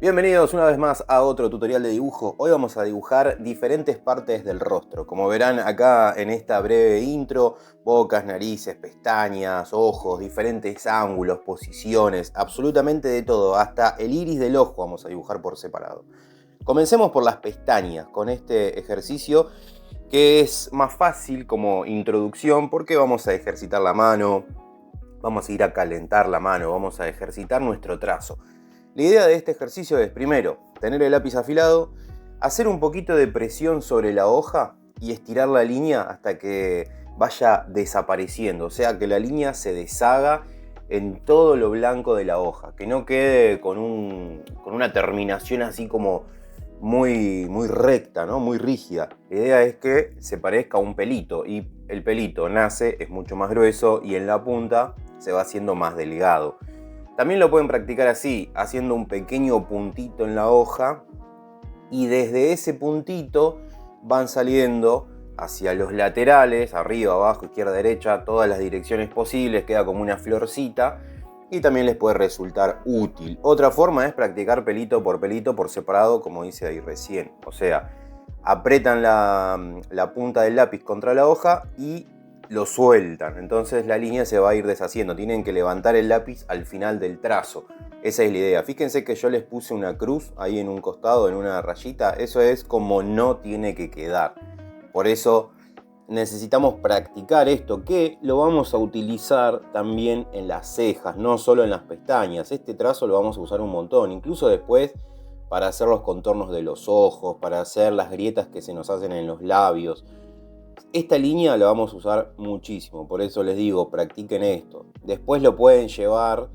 Bienvenidos una vez más a otro tutorial de dibujo. Hoy vamos a dibujar diferentes partes del rostro. Como verán acá en esta breve intro, bocas, narices, pestañas, ojos, diferentes ángulos, posiciones, absolutamente de todo, hasta el iris del ojo vamos a dibujar por separado. Comencemos por las pestañas con este ejercicio que es más fácil como introducción porque vamos a ejercitar la mano, vamos a ir a calentar la mano, vamos a ejercitar nuestro trazo. La idea de este ejercicio es, primero, tener el lápiz afilado, hacer un poquito de presión sobre la hoja y estirar la línea hasta que vaya desapareciendo, o sea, que la línea se deshaga en todo lo blanco de la hoja, que no quede con una terminación así como muy recta, ¿no? Muy rígida. La idea es que se parezca a un pelito y el pelito nace, es mucho más grueso y en la punta se va haciendo más delgado. También lo pueden practicar así, haciendo un pequeño puntito en la hoja y desde ese puntito van saliendo hacia los laterales, arriba, abajo, izquierda, derecha, todas las direcciones posibles, queda como una florcita y también les puede resultar útil. Otra forma es practicar pelito por separado, como hice ahí recién. O sea, apretan la punta del lápiz contra la hoja y lo sueltan, entonces la línea se va a ir deshaciendo, tienen que levantar el lápiz al final del trazo, esa es la idea. Fíjense que yo les puse una cruz ahí en un costado, en una rayita, eso es como no tiene que quedar. Por eso necesitamos practicar esto, que lo vamos a utilizar también en las cejas, no solo en las pestañas. Este trazo lo vamos a usar un montón, incluso después para hacer los contornos de los ojos, para hacer las grietas que se nos hacen en los labios. Esta línea la vamos a usar muchísimo, por eso les digo, practiquen esto. Después lo pueden llevar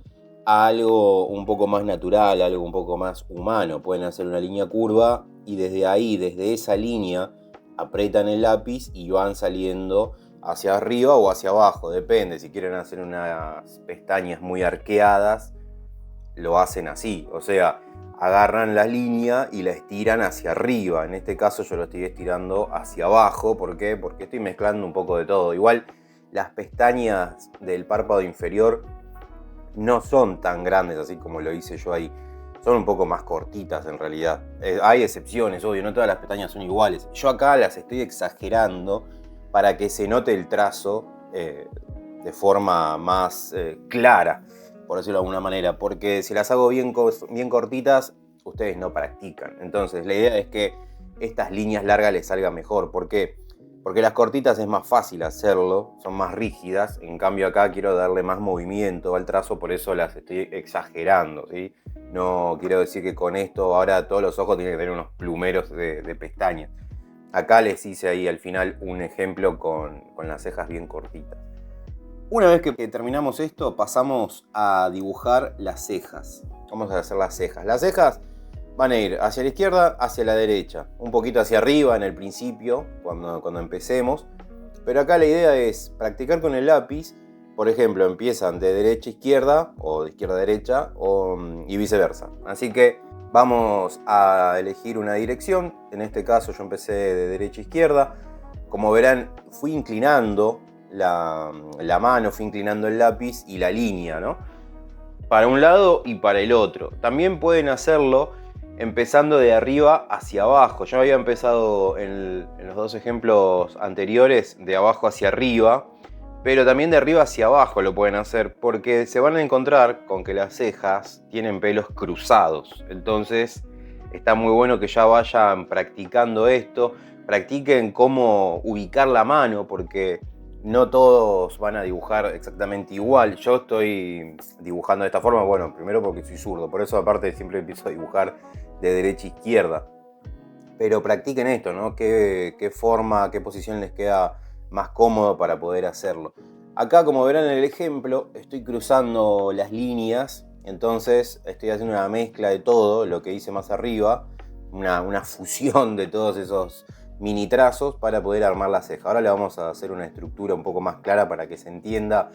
a algo un poco más natural, algo un poco más humano. Pueden hacer una línea curva y desde ahí, desde esa línea, apretan el lápiz y van saliendo hacia arriba o hacia abajo, depende. Si quieren hacer unas pestañas muy arqueadas, lo hacen así, o sea, agarran la línea y la estiran hacia arriba. En este caso yo lo estoy estirando hacia abajo. ¿Por qué? Porque estoy mezclando un poco de todo. Igual las pestañas del párpado inferior no son tan grandes así como lo hice yo ahí. Son un poco más cortitas en realidad. Hay excepciones, obvio, no todas las pestañas son iguales. Yo acá las estoy exagerando para que se note el trazo de forma más clara, por decirlo de alguna manera, porque si las hago bien cortitas, ustedes no practican. Entonces la idea es que estas líneas largas les salgan mejor. ¿Por qué? Porque las cortitas es más fácil hacerlo, son más rígidas. En cambio acá quiero darle más movimiento al trazo, por eso las estoy exagerando, ¿sí? No quiero decir que con esto ahora todos los ojos tienen que tener unos plumeros de pestañas. Acá les hice ahí al final un ejemplo con las cejas bien cortitas. Una vez que terminamos esto, pasamos a dibujar las cejas. Vamos a hacer las cejas. Las cejas van a ir hacia la izquierda, hacia la derecha. Un poquito hacia arriba en el principio, cuando empecemos. Pero acá la idea es practicar con el lápiz. Por ejemplo, empiezan de derecha a izquierda o de izquierda a derecha y viceversa. Así que vamos a elegir una dirección. En este caso yo empecé de derecha a izquierda. Como verán, fui inclinando la mano, fui inclinando el lápiz y la línea, ¿no? Para un lado y para el otro. También pueden hacerlo empezando de arriba hacia abajo. Yo había empezado en los dos ejemplos anteriores de abajo hacia arriba, pero también de arriba hacia abajo lo pueden hacer, porque se van a encontrar con que las cejas tienen pelos cruzados. Entonces está muy bueno que ya vayan practicando esto, practiquen cómo ubicar la mano, porque no todos van a dibujar exactamente igual. Yo estoy dibujando de esta forma, bueno, primero porque soy zurdo, por eso aparte siempre empiezo a dibujar de derecha a izquierda. Pero practiquen esto, ¿no? ¿Qué forma, qué posición les queda más cómodo para poder hacerlo? Acá, como verán en el ejemplo, estoy cruzando las líneas, entonces estoy haciendo una mezcla de todo lo que hice más arriba, una fusión de todos esos mini trazos para poder armar la ceja. Ahora le vamos a hacer una estructura un poco más clara para que se entienda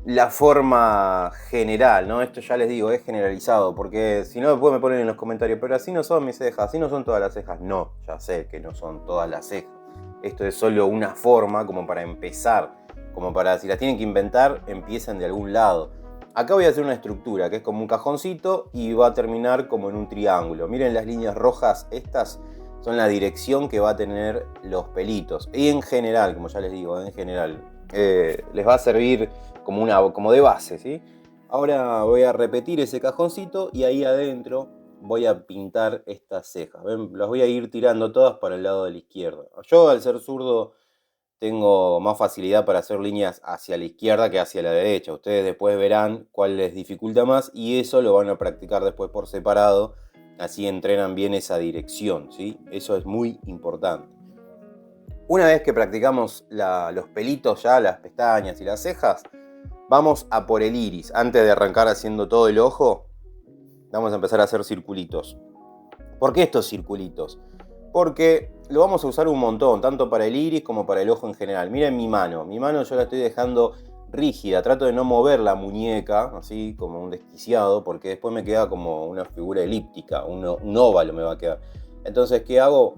la forma general, ¿no? Esto ya les digo, es generalizado, porque si no después me ponen en los comentarios, pero así no son mis cejas, así no son todas las cejas. No, ya sé que no son todas las cejas. Esto es solo una forma como para empezar, como para si las tienen que inventar, empiecen de algún lado. Acá voy a hacer una estructura que es como un cajoncito y va a terminar como en un triángulo. Miren las líneas rojas, estas son la dirección que va a tener los pelitos. Y en general, como ya les digo, en general, les va a servir como de base, ¿sí? Ahora voy a repetir ese cajoncito y ahí adentro voy a pintar estas cejas. ¿Ven? Las voy a ir tirando todas para el lado de la izquierda. Yo, al ser zurdo, tengo más facilidad para hacer líneas hacia la izquierda que hacia la derecha. Ustedes después verán cuál les dificulta más y eso lo van a practicar después por separado. Así entrenan bien esa dirección, ¿sí? Eso es muy importante. Una vez que practicamos los pelitos ya, las pestañas y las cejas, vamos a por el iris. Antes de arrancar haciendo todo el ojo, vamos a empezar a hacer circulitos. ¿Por qué estos circulitos? Porque lo vamos a usar un montón, tanto para el iris como para el ojo en general. Miren mi mano yo la estoy dejando rígida, trato de no mover la muñeca, así como un desquiciado, porque después me queda como una figura elíptica, un óvalo me va a quedar. Entonces, ¿qué hago?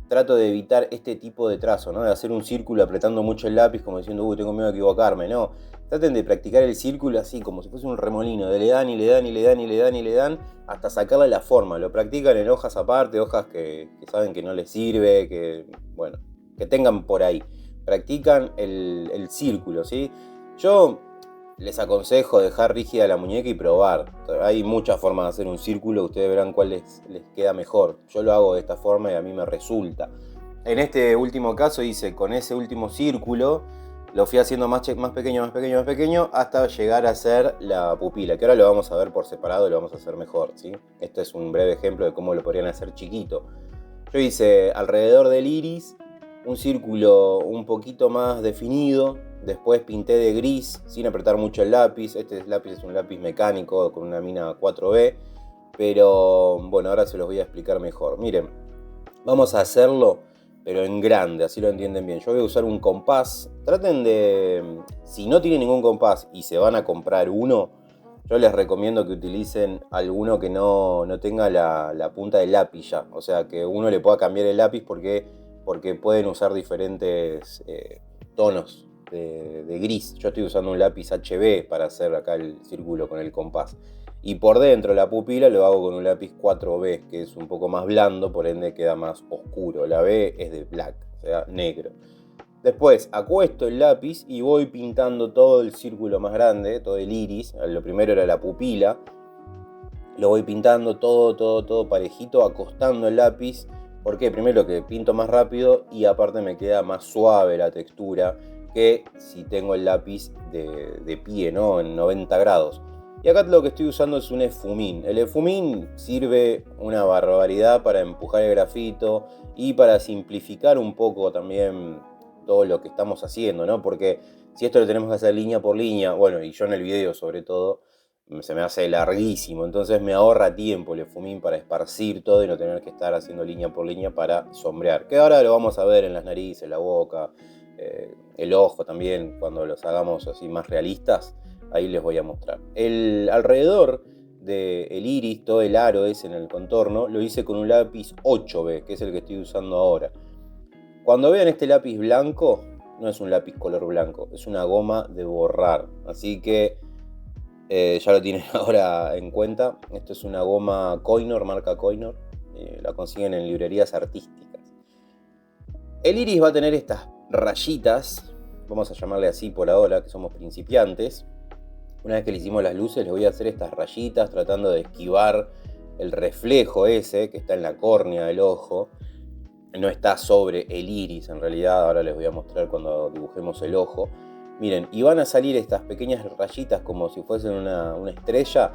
Trato de evitar este tipo de trazo, ¿no? De hacer un círculo apretando mucho el lápiz como diciendo, tengo miedo de equivocarme, no. Traten de practicar el círculo así, como si fuese un remolino, de le dan y le dan y le dan y le dan y le dan hasta sacarle la forma. Lo practican en hojas aparte, hojas que saben que no les sirve, que tengan por ahí. Practican el círculo, ¿sí? Yo les aconsejo dejar rígida la muñeca y probar. Hay muchas formas de hacer un círculo, ustedes verán cuál les queda mejor. Yo lo hago de esta forma y a mí me resulta. En este último caso hice con ese último círculo, lo fui haciendo más pequeño, más pequeño, más pequeño, hasta llegar a hacer la pupila, que ahora lo vamos a ver por separado y lo vamos a hacer mejor, ¿sí? Este es un breve ejemplo de cómo lo podrían hacer chiquito. Yo hice alrededor del iris un círculo un poquito más definido, después pinté de gris sin apretar mucho el lápiz. Este lápiz es un lápiz mecánico con una mina 4B, pero bueno, ahora se los voy a explicar mejor. Miren, vamos a hacerlo pero en grande, así lo entienden bien. Yo voy a usar un compás. Traten de, si no tienen ningún compás y se van a comprar uno, yo les recomiendo que utilicen alguno que no tenga la punta del lápiz ya. O sea, que uno le pueda cambiar el lápiz porque pueden usar diferentes tonos de gris. Yo estoy usando un lápiz HB para hacer acá el círculo con el compás. Y por dentro la pupila lo hago con un lápiz 4B, que es un poco más blando, por ende queda más oscuro. La B es de black, o sea, negro. Después acuesto el lápiz y voy pintando todo el círculo más grande, todo el iris. Lo primero era la pupila. Lo voy pintando todo parejito, acostando el lápiz. ¿Por qué? Primero que pinto más rápido y aparte me queda más suave la textura que si tengo el lápiz de pie, ¿no? En 90 grados. Y acá lo que estoy usando es un efumín. El efumín sirve una barbaridad para empujar el grafito y para simplificar un poco también todo lo que estamos haciendo, ¿no? Porque si esto lo tenemos que hacer línea por línea, bueno, y yo en el video sobre todo, se me hace larguísimo. Entonces me ahorra tiempo el efumín para esparcir todo y no tener que estar haciendo línea por línea para sombrear. Que ahora lo vamos a ver en las narices, la boca, el ojo también, cuando los hagamos así más realistas. Ahí les voy a mostrar. Alrededor del iris, todo el aro ese en el contorno, lo hice con un lápiz 8B, que es el que estoy usando ahora. Cuando vean este lápiz blanco, no es un lápiz color blanco, es una goma de borrar. Así que ya lo tienen ahora en cuenta. Esto es una goma Koinor, marca Koinor. La consiguen en librerías artísticas. El iris va a tener estas rayitas, vamos a llamarle así por ahora, que somos principiantes. Una vez que le hicimos las luces, les voy a hacer estas rayitas tratando de esquivar el reflejo ese que está en la córnea del ojo. No está sobre el iris en realidad, ahora les voy a mostrar cuando dibujemos el ojo. Miren, y van a salir estas pequeñas rayitas como si fuesen una estrella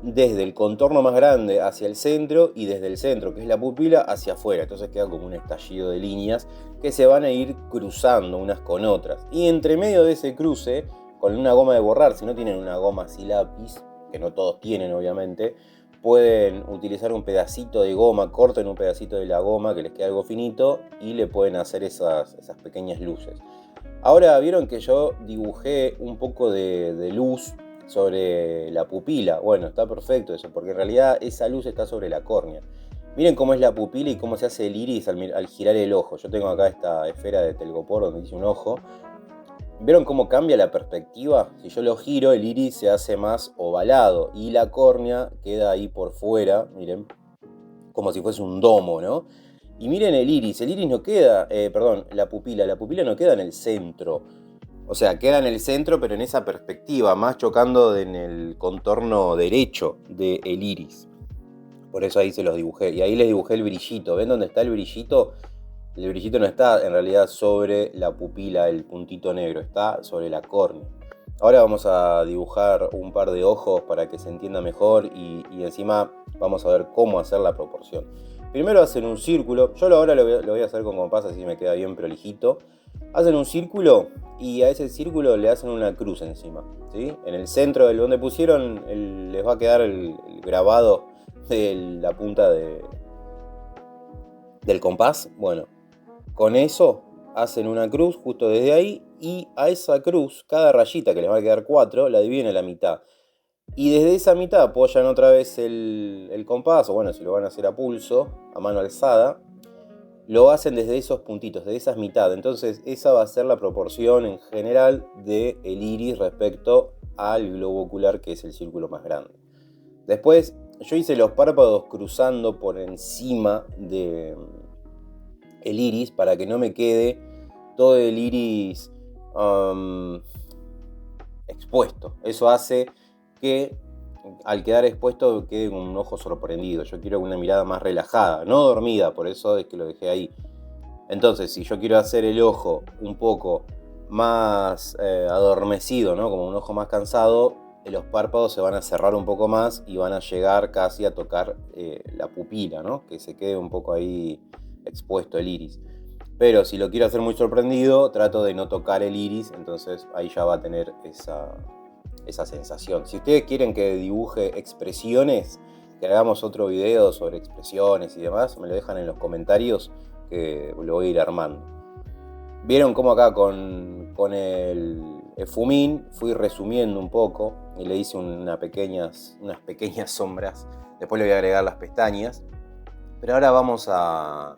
desde el contorno más grande hacia el centro y desde el centro, que es la pupila, hacia afuera. Entonces queda como un estallido de líneas que se van a ir cruzando unas con otras. Y entre medio de ese cruce, con una goma de borrar, si no tienen una goma así lápiz, que no todos tienen obviamente, pueden utilizar un pedacito de goma, corten un pedacito de la goma que les queda algo finito y le pueden hacer esas pequeñas luces. Ahora vieron que yo dibujé un poco de luz sobre la pupila. Bueno, está perfecto eso, porque en realidad esa luz está sobre la córnea. Miren cómo es la pupila y cómo se hace el iris al girar el ojo. Yo tengo acá esta esfera de telgopor donde hice un ojo. ¿Vieron cómo cambia la perspectiva? Si yo lo giro, el iris se hace más ovalado y la córnea queda ahí por fuera, miren, como si fuese un domo, ¿no? Y miren el iris no queda, la pupila no queda en el centro. O sea, queda en el centro, pero en esa perspectiva, más chocando en el contorno derecho del iris. Por eso ahí se los dibujé. Y ahí les dibujé el brillito. ¿Ven dónde está el brillito? El brillito no está en realidad sobre la pupila, el puntito negro. Está sobre la córnea. Ahora vamos a dibujar un par de ojos para que se entienda mejor y encima vamos a ver cómo hacer la proporción. Primero hacen un círculo. Yo ahora lo voy a hacer con compás, así me queda bien prolijito. Hacen un círculo y a ese círculo le hacen una cruz encima, ¿sí? En el centro de donde pusieron les va a quedar el grabado de la punta del compás. Bueno, con eso hacen una cruz justo desde ahí y a esa cruz, cada rayita que les va a quedar 4, la dividen a la mitad. Y desde esa mitad apoyan otra vez el compás, o bueno, si lo van a hacer a pulso, a mano alzada, lo hacen desde esos puntitos, de esas mitades. Entonces esa va a ser la proporción en general del iris respecto al globo ocular, que es el círculo más grande. Después yo hice los párpados cruzando por encima del iris para que no me quede todo el iris expuesto. Eso hace que al quedar expuesto quede con un ojo sorprendido. Yo quiero una mirada más relajada, no dormida, por eso es que lo dejé ahí. Entonces, si yo quiero hacer el ojo un poco más adormecido, ¿no? Como un ojo más cansado, los párpados se van a cerrar un poco más y van a llegar casi a tocar la pupila, ¿no? Que se quede un poco ahí expuesto el iris. Pero si lo quiero hacer muy sorprendido, trato de no tocar el iris, entonces ahí ya va a tener esa sensación. Si ustedes quieren que dibuje expresiones, que hagamos otro video sobre expresiones y demás, me lo dejan en los comentarios que lo voy a ir armando. Vieron cómo acá con el Fumín fui resumiendo un poco y le hice unas pequeñas sombras. Después le voy a agregar las pestañas. Pero ahora vamos a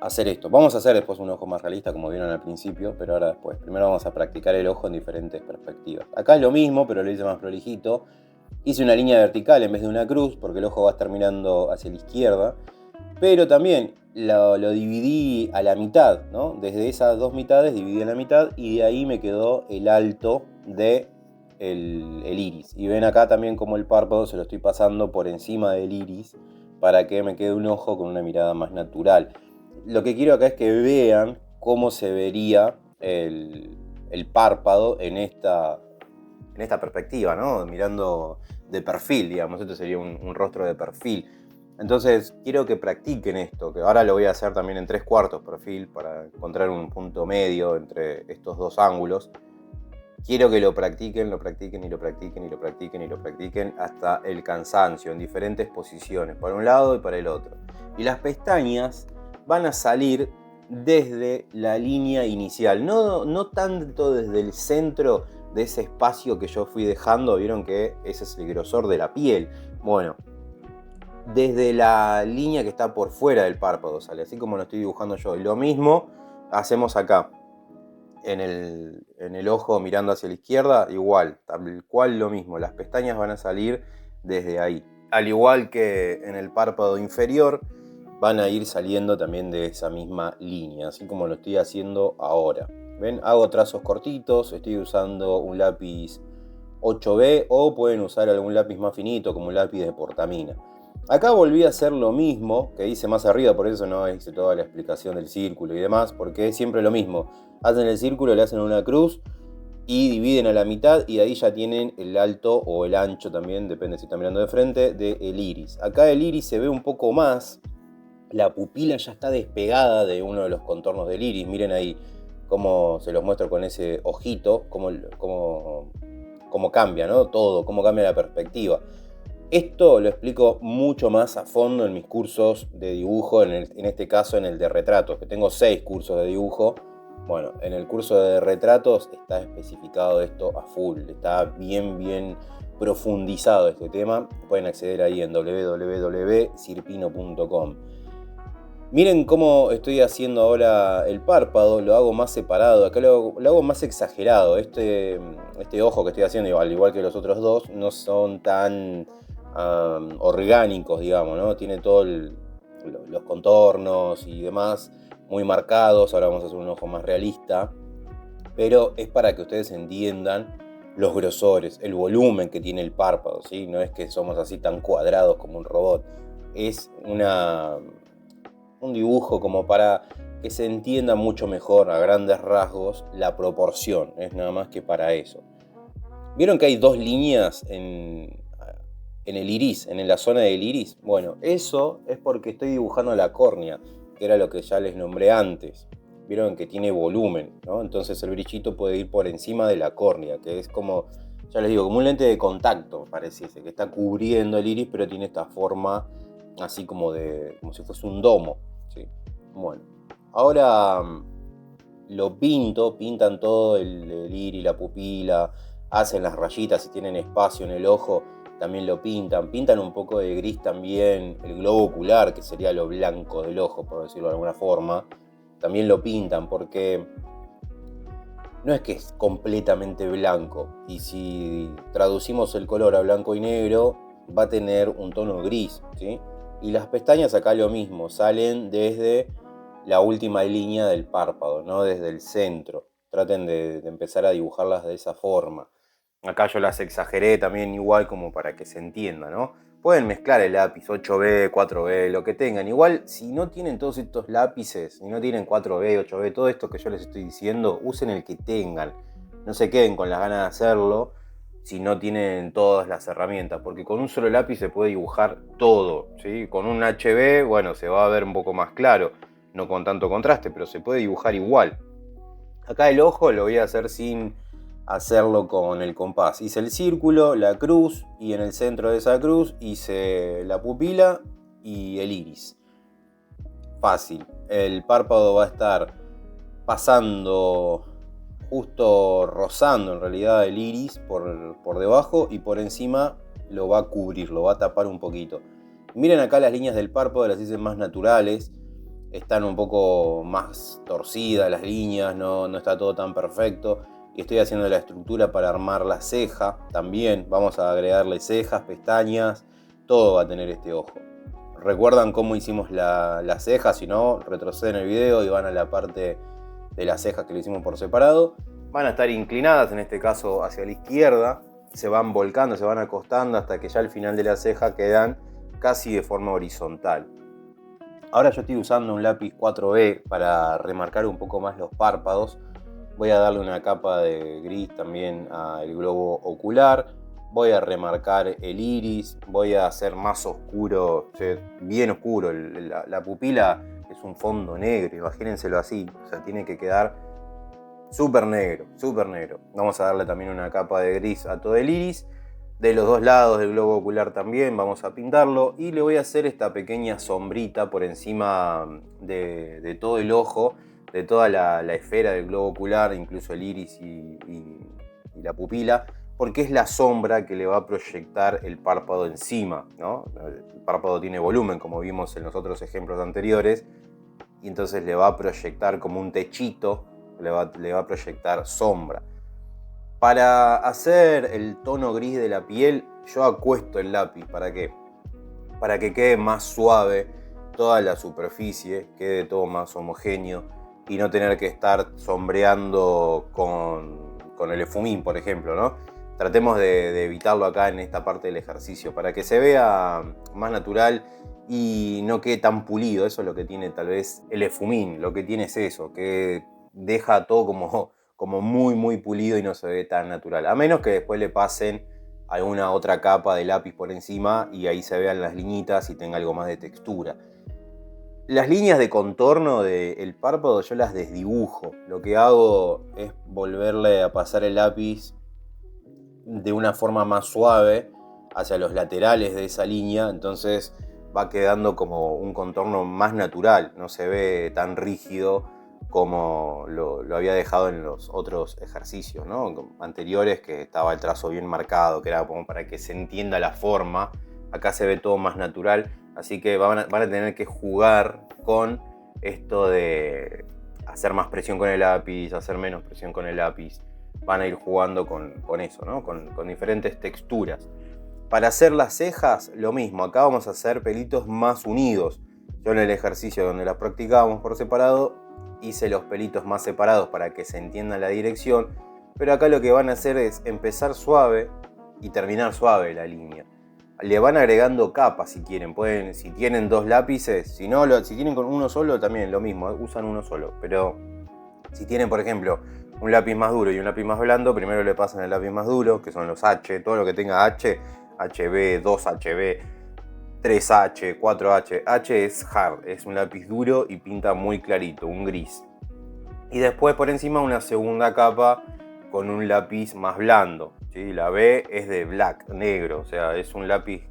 hacer esto. Vamos a hacer después un ojo más realista, como vieron al principio, pero ahora después. Primero vamos a practicar el ojo en diferentes perspectivas. Acá es lo mismo, pero lo hice más prolijito. Hice una línea vertical en vez de una cruz, porque el ojo va a estar mirando hacia la izquierda. Pero también lo dividí a la mitad, ¿no? Desde esas dos mitades dividí a la mitad y de ahí me quedó el alto del iris. Y ven acá también como el párpado se lo estoy pasando por encima del iris para que me quede un ojo con una mirada más natural. Lo que quiero acá es que vean cómo se vería el párpado en esta perspectiva, ¿no? Mirando de perfil, digamos. Esto sería un rostro de perfil. Entonces quiero que practiquen esto, que ahora lo voy a hacer también en 3/4 perfil para encontrar un punto medio entre estos dos ángulos. Quiero que lo practiquen y lo practiquen y lo practiquen y lo practiquen hasta el cansancio, en diferentes posiciones, para un lado y para el otro. Y las pestañas van a salir desde la línea inicial, no tanto desde el centro de ese espacio que yo fui dejando. Vieron que ese es el grosor de la piel. Bueno, desde la línea que está por fuera del párpado sale, así como lo estoy dibujando yo. Y lo mismo hacemos acá, en el ojo mirando hacia la izquierda, igual, tal cual lo mismo. Las pestañas van a salir desde ahí. Al igual que en el párpado inferior, van a ir saliendo también de esa misma línea, así como lo estoy haciendo ahora. ¿Ven? Hago trazos cortitos, estoy usando un lápiz 8B o pueden usar algún lápiz más finito como un lápiz de portamina. Acá volví a hacer lo mismo que hice más arriba, por eso no hice toda la explicación del círculo y demás, porque es siempre lo mismo. Hacen el círculo, le hacen una cruz y dividen a la mitad y de ahí ya tienen el alto o el ancho también, depende si están mirando de frente, del iris. Acá el iris se ve un poco más, la pupila ya está despegada de uno de los contornos del iris. Miren ahí cómo se los muestro con ese ojito, cómo cambia, ¿no? Todo, cómo cambia la perspectiva. Esto lo explico mucho más a fondo en mis cursos de dibujo, en este caso en el de retratos, que tengo 6 cursos de dibujo. Bueno, en el curso de retratos está especificado esto a full, está bien profundizado este tema. Pueden acceder ahí en www.sirpino.com. Miren cómo estoy haciendo ahora el párpado, lo hago más separado, acá lo hago más exagerado. Este ojo que estoy haciendo, al igual que los otros dos, no son tan orgánicos, digamos, ¿no? Tiene todos los contornos y demás muy marcados. Ahora vamos a hacer un ojo más realista, pero es para que ustedes entiendan los grosores, el volumen que tiene el párpado, ¿sí? No es que somos así tan cuadrados como un robot, es un dibujo como para que se entienda mucho mejor a grandes rasgos la proporción, es nada más que para eso. ¿Vieron que hay dos líneas en el iris, en la zona del iris? Bueno, eso es porque estoy dibujando la córnea, que era lo que ya les nombré antes. Vieron que tiene volumen, ¿no? Entonces el brillito puede ir por encima de la córnea, que es como, ya les digo, como un lente de contacto, pareciese, que está cubriendo el iris, pero tiene esta forma así como si fuese un domo, ¿sí? Bueno, ahora lo pintan todo el iris, la pupila, hacen las rayitas, si tienen espacio en el ojo, también lo pintan un poco de gris también, el globo ocular, que sería lo blanco del ojo, por decirlo de alguna forma, también lo pintan porque no es que es completamente blanco, y si traducimos el color a blanco y negro, va a tener un tono gris, ¿sí? Y las pestañas acá lo mismo, salen desde la última línea del párpado, no desde el centro. Traten de empezar a dibujarlas de esa forma. Acá yo las exageré también igual como para que se entienda, ¿no? Pueden mezclar el lápiz 8B, 4B, lo que tengan. Igual, si no tienen todos estos lápices, si no tienen 4B, 8B, todo esto que yo les estoy diciendo, usen el que tengan. No se queden con las ganas de hacerlo si no tienen todas las herramientas, porque con un solo lápiz se puede dibujar todo, ¿sí? Con un HB, bueno, se va a ver un poco más claro, no con tanto contraste, pero se puede dibujar igual. Acá el ojo lo voy a hacer sin hacerlo con el compás. Hice el círculo, la cruz, y en el centro de esa cruz hice la pupila y el iris. Fácil. El párpado va a estar pasando, justo rozando en realidad el iris por debajo, y por encima lo va a cubrir, lo va a tapar un poquito. Miren acá las líneas del párpado, las hice más naturales. Están un poco más torcidas las líneas, no está todo tan perfecto. Y estoy haciendo la estructura para armar la ceja también. Vamos a agregarle cejas, pestañas, todo va a tener este ojo. ¿Recuerdan cómo hicimos la ceja? Si no, retroceden el video y van a la parte de las cejas que le hicimos por separado. Van a estar inclinadas, en este caso hacia la izquierda. Se van volcando, se van acostando hasta que ya al final de la ceja quedan casi de forma horizontal. Ahora yo estoy usando un lápiz 4B para remarcar un poco más los párpados. Voy a darle una capa de gris también al globo ocular. Voy a remarcar el iris. Voy a hacer más oscuro, bien oscuro. La pupila es un fondo negro, imagínenselo así. O sea, tiene que quedar súper negro, súper negro. Vamos a darle también una capa de gris a todo el iris. De los dos lados del globo ocular también vamos a pintarlo, y le voy a hacer esta pequeña sombrita por encima de todo el ojo, de toda la esfera del globo ocular, incluso el iris y la pupila, porque es la sombra que le va a proyectar el párpado encima, ¿no? El párpado tiene volumen, como vimos en los otros ejemplos anteriores, y entonces le va a proyectar como un techito, le va a proyectar sombra. Para hacer el tono gris de la piel, yo acuesto el lápiz. ¿Para qué? Para que quede más suave toda la superficie, quede todo más homogéneo, y no tener que estar sombreando con el efumín, por ejemplo, ¿no? Tratemos de evitarlo acá en esta parte del ejercicio, para que se vea más natural y no quede tan pulido. Eso es lo que tiene tal vez el efumín, lo que tiene es eso, que deja todo como muy pulido y no se ve tan natural, a menos que después le pasen alguna otra capa de lápiz por encima y ahí se vean las liñitas y tenga algo más de textura. Las líneas de contorno del párpado yo las desdibujo. Lo que hago es volverle a pasar el lápiz de una forma más suave hacia los laterales de esa línea, entonces va quedando como un contorno más natural, no se ve tan rígido como lo había dejado en los otros ejercicios, ¿no? Anteriores, que estaba el trazo bien marcado, que era como para que se entienda la forma. Acá se ve todo más natural, así que van a tener que jugar con esto de hacer más presión con el lápiz, hacer menos presión con el lápiz. Van a ir jugando con eso, ¿no? Con diferentes texturas. Para hacer las cejas, lo mismo. Acá vamos a hacer pelitos más unidos. Yo en el ejercicio donde las practicábamos por separado, hice los pelitos más separados para que se entienda la dirección. Pero acá lo que van a hacer es empezar suave y terminar suave la línea. Le van agregando capas si quieren. Pueden, si tienen 2 lápices, si tienen con uno solo también lo mismo, usan uno solo. Pero si tienen, por ejemplo, un lápiz más duro y un lápiz más blando, primero le pasan el lápiz más duro, que son los H, todo lo que tenga H, HB, 2HB, 3H, 4H. H es hard, es un lápiz duro y pinta muy clarito, un gris. Y después por encima una segunda capa con un lápiz más blando. ¿Sí? La B es de black, negro, o sea, es un lápiz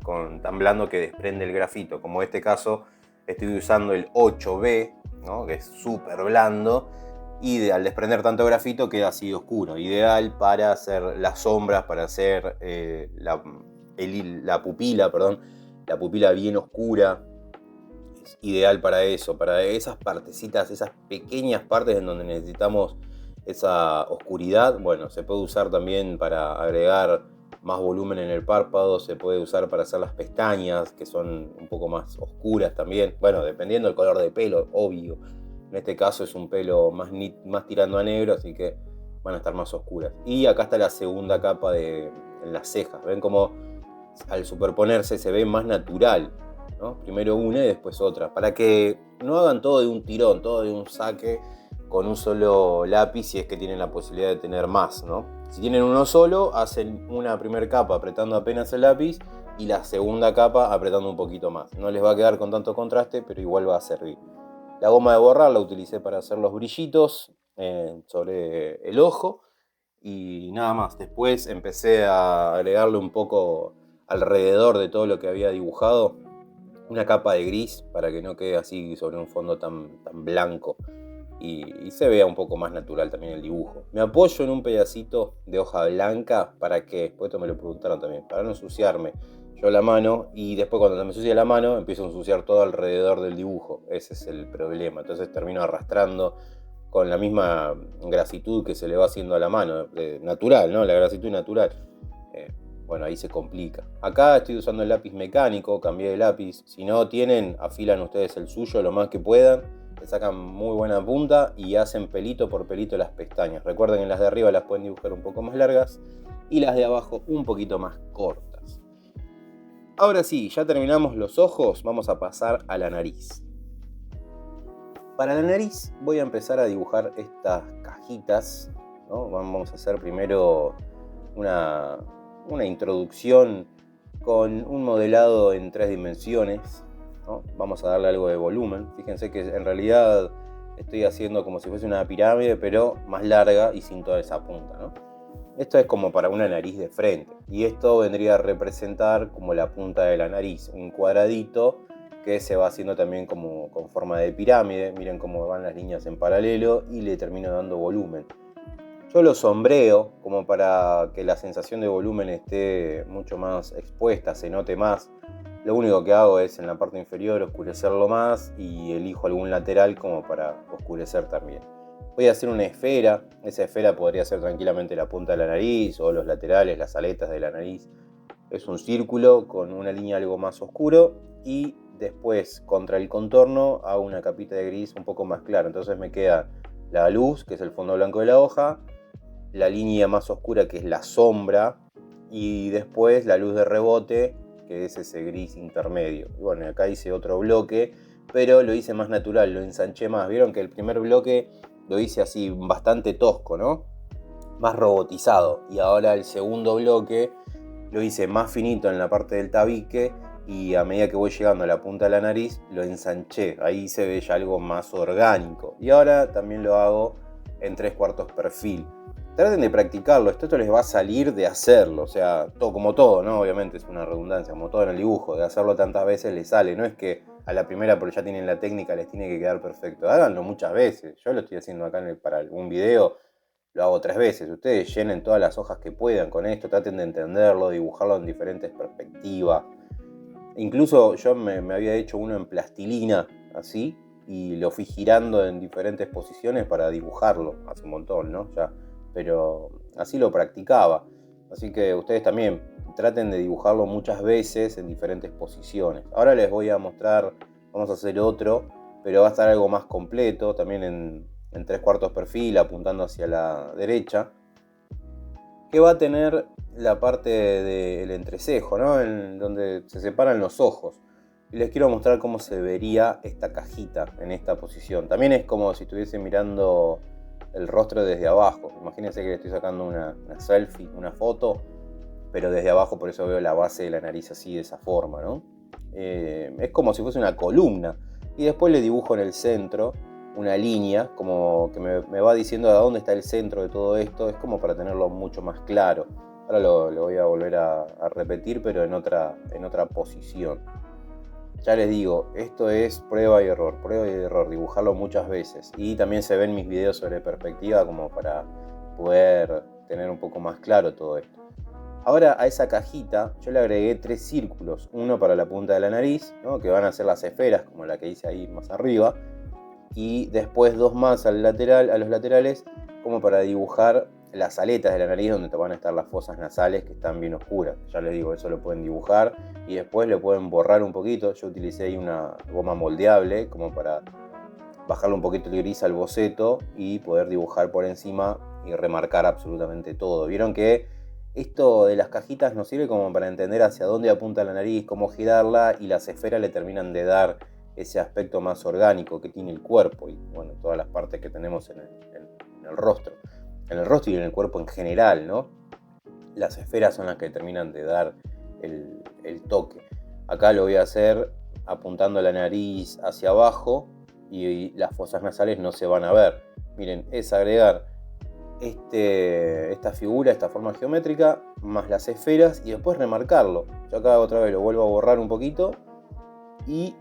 tan blando que desprende el grafito. Como en este caso estoy usando el 8B, ¿no? Que es súper blando. Y al desprender tanto grafito queda así oscuro. Ideal para hacer las sombras, para hacer la pupila bien oscura. Es ideal para eso, para esas partecitas, esas pequeñas partes en donde necesitamos esa oscuridad. Bueno, se puede usar también para agregar más volumen en el párpado, se puede usar para hacer las pestañas, que son un poco más oscuras también. Bueno, dependiendo del color de pelo, obvio. En este caso es un pelo más tirando a negro, así que van a estar más oscuras. Y acá está la segunda capa en las cejas. ¿Ven cómo al superponerse se ve más natural, ¿no? Primero una y después otra. Para que no hagan todo de un tirón, todo de un saque con un solo lápiz, si es que tienen la posibilidad de tener más, ¿no? Si tienen uno solo, hacen una primera capa apretando apenas el lápiz y la segunda capa apretando un poquito más. No les va a quedar con tanto contraste, pero igual va a servir. La goma de borrar la utilicé para hacer los brillitos sobre el ojo y nada más. Después empecé a agregarle un poco alrededor de todo lo que había dibujado una capa de gris para que no quede así sobre un fondo tan blanco y se vea un poco más natural también el dibujo. Me apoyo en un pedacito de hoja blanca para que, después esto me lo preguntaron también, para no ensuciarme yo la mano, y después cuando me ensucia la mano empiezo a ensuciar todo alrededor del dibujo. Ese es el problema. Entonces termino arrastrando con la misma grasitud que se le va haciendo a la mano, natural, ¿no? La grasitud natural. Bueno, ahí se complica. Acá estoy usando el lápiz mecánico, cambié de lápiz. Si no tienen, afilan ustedes el suyo lo más que puedan. Le sacan muy buena punta y hacen pelito por pelito las pestañas. Recuerden que las de arriba las pueden dibujar un poco más largas y las de abajo un poquito más cortas. Ahora sí, ya terminamos los ojos, vamos a pasar a la nariz. Para la nariz voy a empezar a dibujar estas cajitas, ¿no? Vamos a hacer primero una introducción con un modelado en 3 dimensiones, ¿no? Vamos a darle algo de volumen. Fíjense que en realidad estoy haciendo como si fuese una pirámide, pero más larga y sin toda esa punta, ¿no? Esto es como para una nariz de frente. Y esto vendría a representar como la punta de la nariz, un cuadradito que se va haciendo también como con forma de pirámide. Miren cómo van las líneas en paralelo y le termino dando volumen. Yo lo sombreo como para que la sensación de volumen esté mucho más expuesta, se note más. Lo único que hago es en la parte inferior oscurecerlo más y elijo algún lateral como para oscurecer también. Voy a hacer una esfera. Esa esfera podría ser tranquilamente la punta de la nariz o los laterales, las aletas de la nariz. Es un círculo con una línea algo más oscuro y después contra el contorno hago una capita de gris un poco más claro. Entonces me queda la luz, que es el fondo blanco de la hoja, la línea más oscura, que es la sombra, y después la luz de rebote, que es ese gris intermedio. Y bueno, acá hice otro bloque, pero lo hice más natural, lo ensanché más. Vieron que el primer bloque lo hice así bastante tosco, ¿no? Más robotizado. Y ahora el segundo bloque lo hice más finito en la parte del tabique y a medida que voy llegando a la punta de la nariz lo ensanché. Ahí se ve ya algo más orgánico. Y ahora también lo hago en 3/4 perfil. Traten de practicarlo, esto les va a salir de hacerlo, o sea, todo como todo, ¿no? Obviamente es una redundancia, como todo en el dibujo, de hacerlo tantas veces les sale, no es que a la primera porque ya tienen la técnica les tiene que quedar perfecto, háganlo muchas veces. Yo lo estoy haciendo acá para algún video, lo hago 3 veces, ustedes llenen todas las hojas que puedan con esto, traten de entenderlo, dibujarlo en diferentes perspectivas. Incluso yo me había hecho uno en plastilina, así, y lo fui girando en diferentes posiciones para dibujarlo, hace un montón, ¿no? Ya, pero así lo practicaba. Así que ustedes también traten de dibujarlo muchas veces en diferentes posiciones. Ahora les voy a mostrar, vamos a hacer otro, pero va a estar algo más completo, también en 3/4 perfil, apuntando hacia la derecha, que va a tener la parte del entrecejo, ¿no? Donde se separan los ojos. Y les quiero mostrar cómo se vería esta cajita en esta posición. También es como si estuviese mirando el rostro desde abajo. Imagínense que le estoy sacando una selfie, una foto, pero desde abajo, por eso veo la base de la nariz así, de esa forma, ¿no? Es como si fuese una columna. Y después le dibujo en el centro una línea, como que me va diciendo a dónde está el centro de todo esto. Es como para tenerlo mucho más claro. Ahora lo voy a volver a repetir, pero en otra posición. Ya les digo, esto es prueba y error, dibujarlo muchas veces. Y también se ven mis videos sobre perspectiva como para poder tener un poco más claro todo esto. Ahora a esa cajita yo le agregué 3 círculos, uno para la punta de la nariz, ¿no? Que van a ser las esferas, como la que hice ahí más arriba, y después 2 más a los laterales, como para dibujar las aletas de la nariz, donde van a estar las fosas nasales, que están bien oscuras. Ya les digo, eso lo pueden dibujar y después lo pueden borrar un poquito. Yo utilicé ahí una goma moldeable como para bajarle un poquito el gris al boceto y poder dibujar por encima y remarcar absolutamente todo. Vieron que esto de las cajitas nos sirve como para entender hacia dónde apunta la nariz, cómo girarla, y las esferas le terminan de dar ese aspecto más orgánico que tiene el cuerpo y bueno, todas las partes que tenemos en el rostro. En el rostro y en el cuerpo en general, ¿no? Las esferas son las que terminan de dar el toque. Acá lo voy a hacer apuntando la nariz hacia abajo y las fosas nasales no se van a ver. Miren, es agregar esta figura, esta forma geométrica, más las esferas y después remarcarlo. Yo acá otra vez lo vuelvo a borrar un poquito y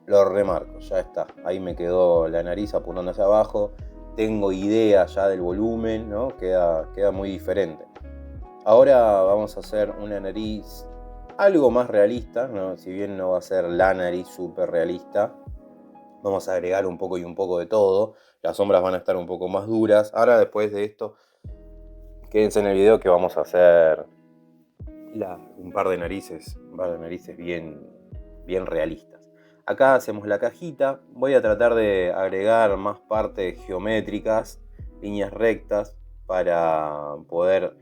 lo remarco, ya está. Ahí me quedó la nariz apuntando hacia abajo. Tengo idea ya del volumen, ¿no? Queda muy diferente. Ahora vamos a hacer una nariz algo más realista, ¿no? Si bien no va a ser la nariz súper realista, vamos a agregar un poco y un poco de todo. Las sombras van a estar un poco más duras. Ahora después de esto, quédense en el video que vamos a hacer un par de narices bien realistas. Acá hacemos la cajita. Voy a tratar de agregar más partes geométricas, líneas rectas, para poder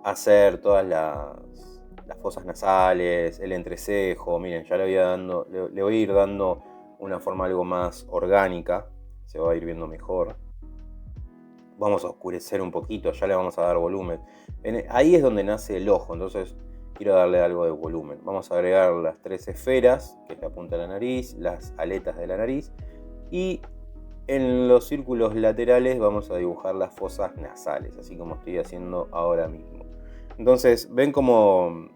hacer todas las fosas nasales, el entrecejo. Miren, ya le voy a ir dando una forma algo más orgánica. Se va a ir viendo mejor. Vamos a oscurecer un poquito, ya le vamos a dar volumen. Ahí es donde nace el ojo, entonces quiero darle algo de volumen. Vamos a agregar las 3 esferas, que es la punta de la nariz, las aletas de la nariz, y en los círculos laterales vamos a dibujar las fosas nasales, así como estoy haciendo ahora mismo. Entonces ven cómo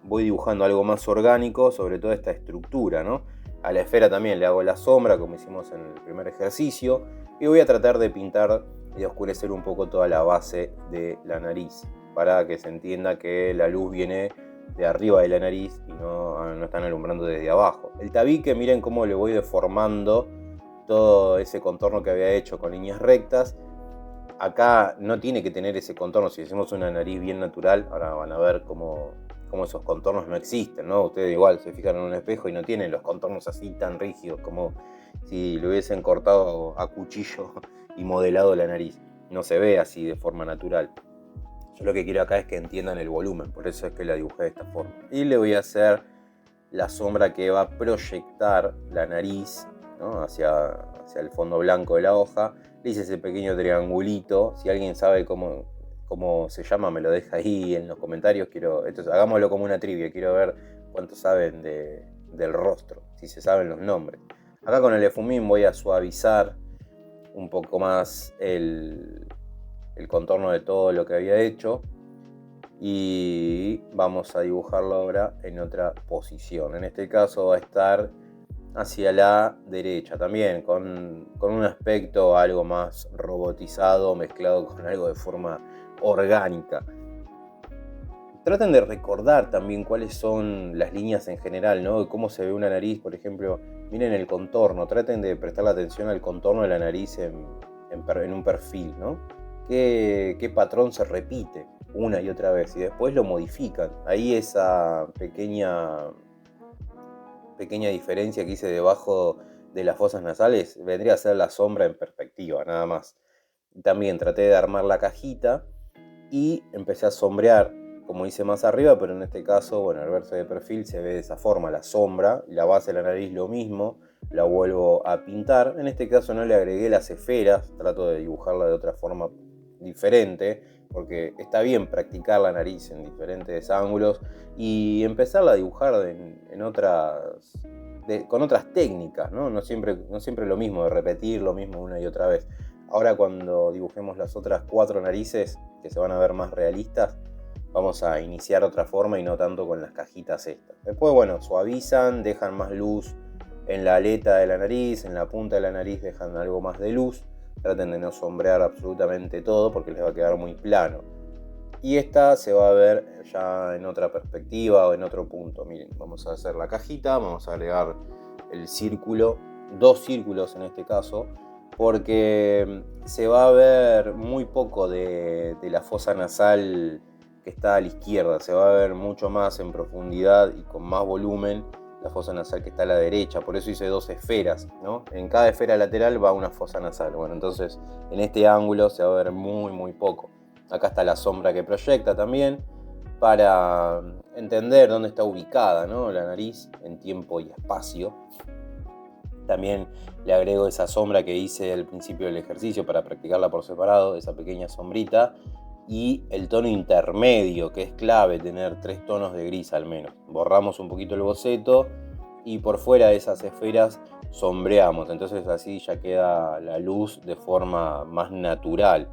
voy dibujando algo más orgánico sobre toda esta estructura, ¿no? A la esfera también le hago la sombra, como hicimos en el primer ejercicio, y voy a tratar de pintar y de oscurecer un poco toda la base de la nariz, para que se entienda que la luz viene de arriba de la nariz y no están alumbrando desde abajo. El tabique, miren cómo le voy deformando todo ese contorno que había hecho con líneas rectas. Acá no tiene que tener ese contorno. Si hacemos una nariz bien natural, ahora van a ver cómo esos contornos no existen, ¿no? Ustedes igual se fijan en un espejo y no tienen los contornos así tan rígidos como si lo hubiesen cortado a cuchillo y modelado la nariz. No se ve así de forma natural. Yo lo que quiero acá es que entiendan el volumen, por eso es que la dibujé de esta forma. Y le voy a hacer la sombra que va a proyectar la nariz, ¿no? hacia el fondo blanco de la hoja. Le hice ese pequeño triangulito. Si alguien sabe cómo se llama, me lo deja ahí en los comentarios. Entonces, hagámoslo como una trivia. Quiero ver cuántos saben del rostro, si se saben los nombres. Acá con el efumín voy a suavizar un poco más el contorno de todo lo que había hecho. Y vamos a dibujarlo ahora en otra posición. En este caso va a estar hacia la derecha también, con un aspecto algo más robotizado, mezclado con algo de forma orgánica. traten de recordar también cuáles son las líneas en general, ¿no? Cómo se ve una nariz, por ejemplo, miren el contorno, traten de prestarle atención al contorno de la nariz en un perfil, ¿no? ¿Qué patrón se repite una y otra vez? Y después lo modifican. Ahí esa pequeña diferencia que hice debajo de las fosas nasales vendría a ser la sombra en perspectiva, nada más. También traté de armar la cajita y empecé a sombrear, como hice más arriba, pero en este caso, bueno, el verso de perfil se ve de esa forma, la sombra, la base de la nariz lo mismo, la vuelvo a pintar. En este caso no le agregué las esferas, trato de dibujarla de otra forma diferente, porque está bien practicar la nariz en diferentes ángulos y empezarla a dibujar con otras técnicas, ¿no? No siempre lo mismo, de repetir lo mismo una y otra vez. Ahora cuando dibujemos las otras 4 narices, que se van a ver más realistas, vamos a iniciar de otra forma y no tanto con las cajitas estas. Después, bueno, suavizan, dejan más luz en la aleta de la nariz, en la punta de la nariz dejan algo más de luz. Traten de no sombrear absolutamente todo porque les va a quedar muy plano. Y esta se va a ver ya en otra perspectiva o en otro punto. Miren, vamos a hacer la cajita, vamos a agregar el círculo, 2 círculos en este caso, porque se va a ver muy poco de la fosa nasal que está a la izquierda, se va a ver mucho más en profundidad y con más volumen la fosa nasal que está a la derecha. Por eso hice 2 esferas, ¿no? En cada esfera lateral va una fosa nasal. Bueno, entonces en este ángulo se va a ver muy poco. Acá está la sombra que proyecta también, para entender dónde está ubicada, ¿no?, la nariz en tiempo y espacio. También le agrego esa sombra que hice al principio del ejercicio para practicarla por separado, esa pequeña sombrita, y el tono intermedio, que es clave tener 3 tonos de gris al menos. Borramos un poquito el boceto y por fuera de esas esferas sombreamos, entonces así ya queda la luz de forma más natural.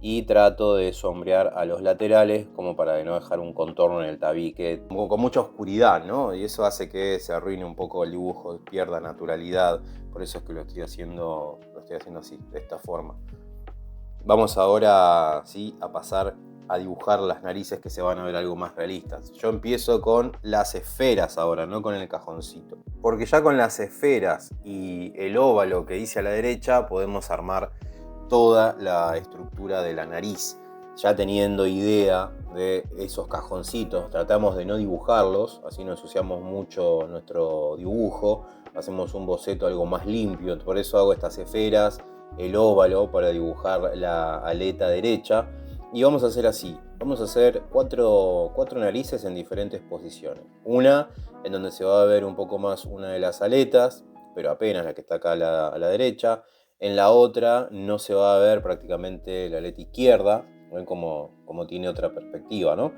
Y trato de sombrear a los laterales como para no dejar un contorno en el tabique con mucha oscuridad, ¿no? Y eso hace que se arruine un poco el dibujo, pierda naturalidad. Por eso es que lo estoy haciendo así, de esta forma. Vamos ahora sí a pasar a dibujar las narices, que se van a ver algo más realistas. Yo empiezo con las esferas ahora, no con el cajoncito. Porque ya con las esferas y el óvalo que hice a la derecha podemos armar toda la estructura de la nariz. Ya teniendo idea de esos cajoncitos, tratamos de no dibujarlos, así no ensuciamos mucho nuestro dibujo, hacemos un boceto algo más limpio. Por eso hago estas esferas, el óvalo para dibujar la aleta derecha. Y vamos a hacer así, vamos a hacer cuatro narices en diferentes posiciones. Una en donde se va a ver un poco más una de las aletas, pero apenas, la que está acá a la derecha. En la otra no se va a ver prácticamente la aleta izquierda, ven como tiene otra perspectiva, ¿no?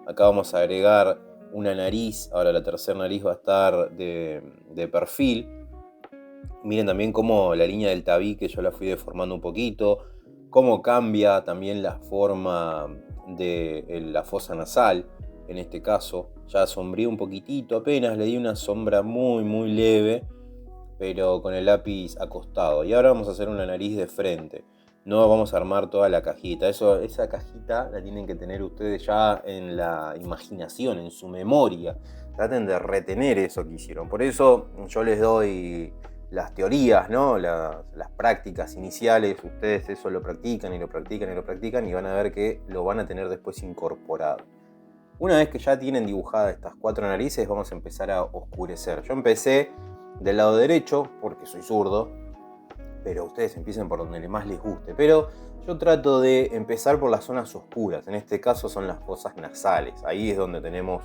Acá vamos a agregar una nariz, ahora la tercera nariz va a estar de perfil. Miren también cómo la línea del tabique yo la fui deformando un poquito, cómo cambia también la forma de la fosa nasal. En este caso ya sombreé un poquitito, apenas le di una sombra muy leve, pero con el lápiz acostado. Y ahora vamos a hacer una nariz de frente. No vamos a armar toda la cajita. Esa cajita la tienen que tener ustedes ya en la imaginación, en su memoria. Traten de retener eso que hicieron. Por eso yo les doy las teorías, ¿no? Las prácticas iniciales. Ustedes eso lo practican y lo practican y lo practican y van a ver que lo van a tener después incorporado. Una vez que ya tienen dibujadas estas 4 narices, vamos a empezar a oscurecer. Yo empecé del lado derecho porque soy zurdo, pero ustedes empiecen por donde más les guste. Pero yo trato de empezar por las zonas oscuras. En este caso son las fosas nasales. Ahí es donde tenemos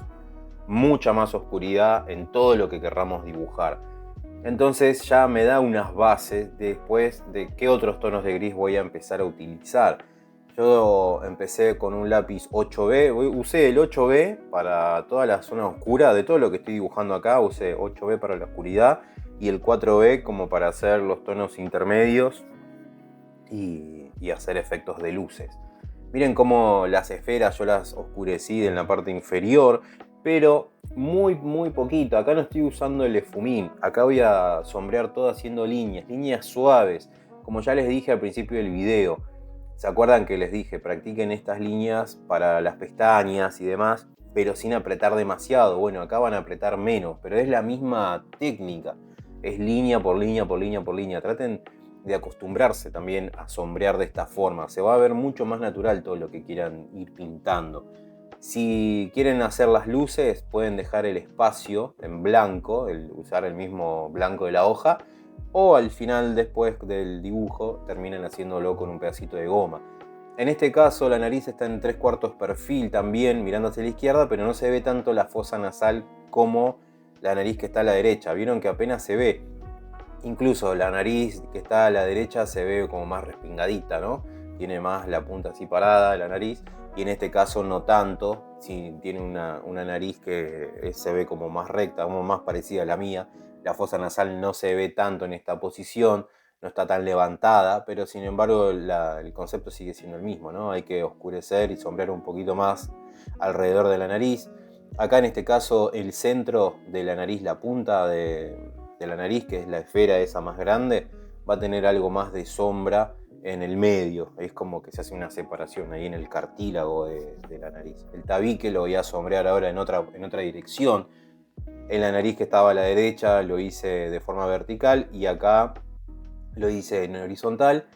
mucha más oscuridad en todo lo que querramos dibujar. Entonces ya me da unas bases después de qué otros tonos de gris voy a empezar a utilizar. Yo empecé con un lápiz 8B, usé el 8B para toda la zona oscura, de todo lo que estoy dibujando acá, usé 8B para la oscuridad y el 4B como para hacer los tonos intermedios y hacer efectos de luces. Miren cómo las esferas yo las oscurecí en la parte inferior, pero muy poquito. Acá no estoy usando el efumín, acá voy a sombrear todo haciendo líneas suaves, como ya les dije al principio del video. ¿Se acuerdan que les dije? Practiquen estas líneas para las pestañas y demás. pero sin apretar demasiado. Bueno, acá van a apretar menos, pero es la misma técnica. Es línea por línea por línea por línea. Traten de acostumbrarse también a sombrear de esta forma. Se va a ver mucho más natural todo lo que quieran ir pintando. Si quieren hacer las luces, pueden dejar el espacio en blanco, usar el mismo blanco de la hoja, o al final, después del dibujo, terminan haciéndolo con un pedacito de goma. En este caso la nariz está en 3/4 perfil también, mirando hacia la izquierda, pero no se ve tanto la fosa nasal como la nariz que está a la derecha. Vieron que apenas se ve. Incluso la nariz que está a la derecha se ve como más respingadita, ¿no? Tiene más la punta así parada de la nariz, y en este caso no tanto. Sí, tiene una nariz que se ve como más recta, como más parecida a la mía. La fosa nasal no se ve tanto en esta posición, no está tan levantada, pero sin embargo el concepto sigue siendo el mismo, ¿no? Hay que oscurecer y sombrear un poquito más alrededor de la nariz. Acá en este caso el centro de la nariz, la punta de la nariz, que es la esfera esa más grande, va a tener algo más de sombra en el medio. Es como que se hace una separación ahí en el cartílago de la nariz. El tabique lo voy a sombrear ahora en otra dirección. En la nariz que estaba a la derecha lo hice de forma vertical y acá lo hice en horizontal,